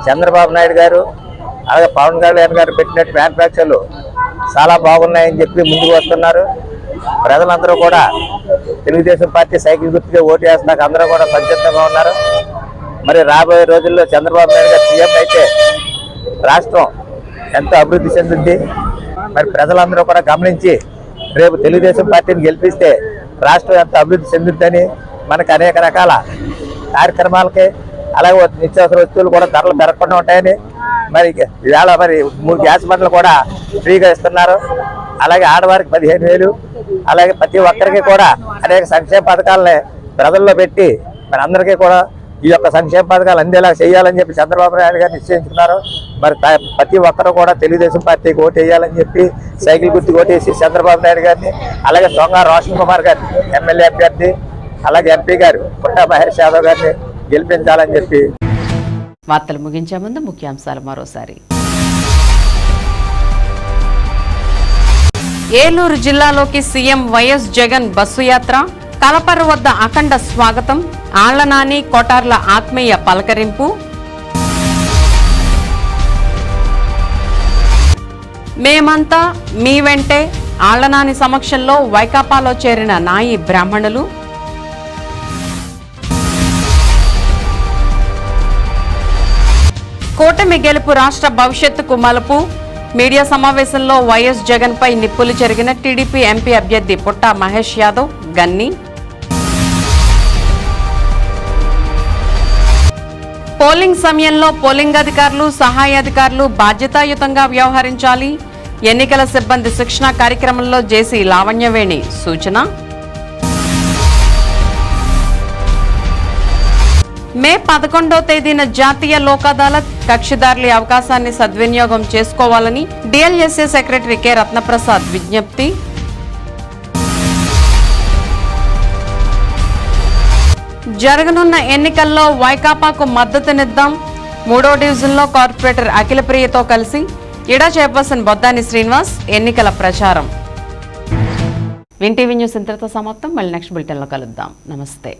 చంద్రబాబు నాయుడు గారు అలాగే పవన్ కళ్యాణ్ గారు పెట్టినట్టు మ్యానుఫ్యాక్చర్లు చాలా బాగున్నాయని చెప్పి ముందుకు వస్తున్నారు. ప్రజలందరూ కూడా తెలుగుదేశం పార్టీ సైకిల్ గుర్తుగా ఓటు వేస్తున్నారు. అందరూ కూడా సంసిద్ధంగా ఉన్నారు. మరి రాబోయే రోజుల్లో చంద్రబాబు నాయుడు గారు సీఎం అయితే రాష్ట్రం ఎంతో అభివృద్ధి చెందుద్ది. మరి ప్రజలందరూ కూడా గమనించి రేపు తెలుగుదేశం పార్టీని గెలిపిస్తే రాష్ట్రం ఎంత అభివృద్ధి చెందుద్దని మనకు అనేక రకాల కార్యక్రమాలకి అలాగే నిత్యావసర వస్తువులు కూడా ధరలు పెరగకుండా ఉంటాయని మరి ఇవాళ మరి 3 గ్యాస్ బండ్లు కూడా ఫ్రీగా ఇస్తున్నారు. అలాగే ఆడవారికి 15,000, అలాగే ప్రతి ఒక్కరికి కూడా అనేక సంక్షేమ పథకాలని ప్రజల్లో పెట్టి మరి అందరికీ కూడా ఈ యొక్క సంక్షేమ పథకాలు అందేలా చేయాలని చెప్పి చంద్రబాబు నాయుడు గారు నిశ్చయించుకున్నారు. మరి ప్రతి ఒక్కరు కూడా తెలుగుదేశం పార్టీకి ఓటు వేయాలని చెప్పి సైకిల్ గుర్తుకు ఓటేసి చంద్రబాబు నాయుడు గారిని, అలాగే సోంగా రోషన్ కుమార్ గారిని ఎమ్మెల్యే అభ్యర్థి, అలాగే ఎంపీ గారు పుట్టా మహేష్ యాదవ్ గారిని గెలిపించాలని చెప్పి. వార్తలు ముగించే ముందు ముఖ్యాంశాలు మరోసారి. ఏలూరు జిల్లాలోకి సీఎం వైఎస్ జగన్ బస్సు యాత్ర, కలపర్రు వద్ద అఖండ స్వాగతం, ఆళ్లనాని కోటార్ల ఆత్మీయ పలకరింపు. మేమంతా మీ వెంటే, ఆళ్లనాని సమక్షంలో వైకాపాలో చేరిన నాయి బ్రాహ్మణులు. కూటమి గెలుపు రాష్ట్ర భవిష్యత్తుకు మలుపు, మీడియా సమావేశంలో వైఎస్ జగన్ పై నిప్పులు చెరిగిన టీడీపీ ఎంపీ అభ్యర్థి పుట్టా మహేష్ యాదవ్ గన్ని. పోలింగ్ సమయంలో పోలింగ్ అధికారులు, సహాయ అధికారులు బాధ్యతాయుతంగా వ్యవహరించాలి, ఎన్నికల సిబ్బంది శిక్షణ కార్యక్రమంలో జేసీ లావణ్యవేణి సూచన. మే 11వ తేదీన జాతీయ లోక్ అదాలత్, కక్షిదారుల అవకాశాన్ని సద్వినియోగం చేసుకోవాలని డిఎల్ఎస్ఏ సెక్రటరీ కె రత్నప్రసాద్ విజ్ఞప్తి. జరగనున్న ఎన్నికల్లో వైకాపాకు మద్దతునిద్దాం, 3వ డివిజన్లో కార్పొరేటర్ అఖిలప్రియతో కలిసి ఇడా చైర్పర్సన్ బొద్దాని శ్రీనివాస్ ఎన్నికల ప్రచారం. విన్ టీవీ న్యూస్ ఇంతటితో సమాప్తం. మళ్ళీ నెక్స్ట్ బులెటిన్లో కలుద్దాం. నమస్తే.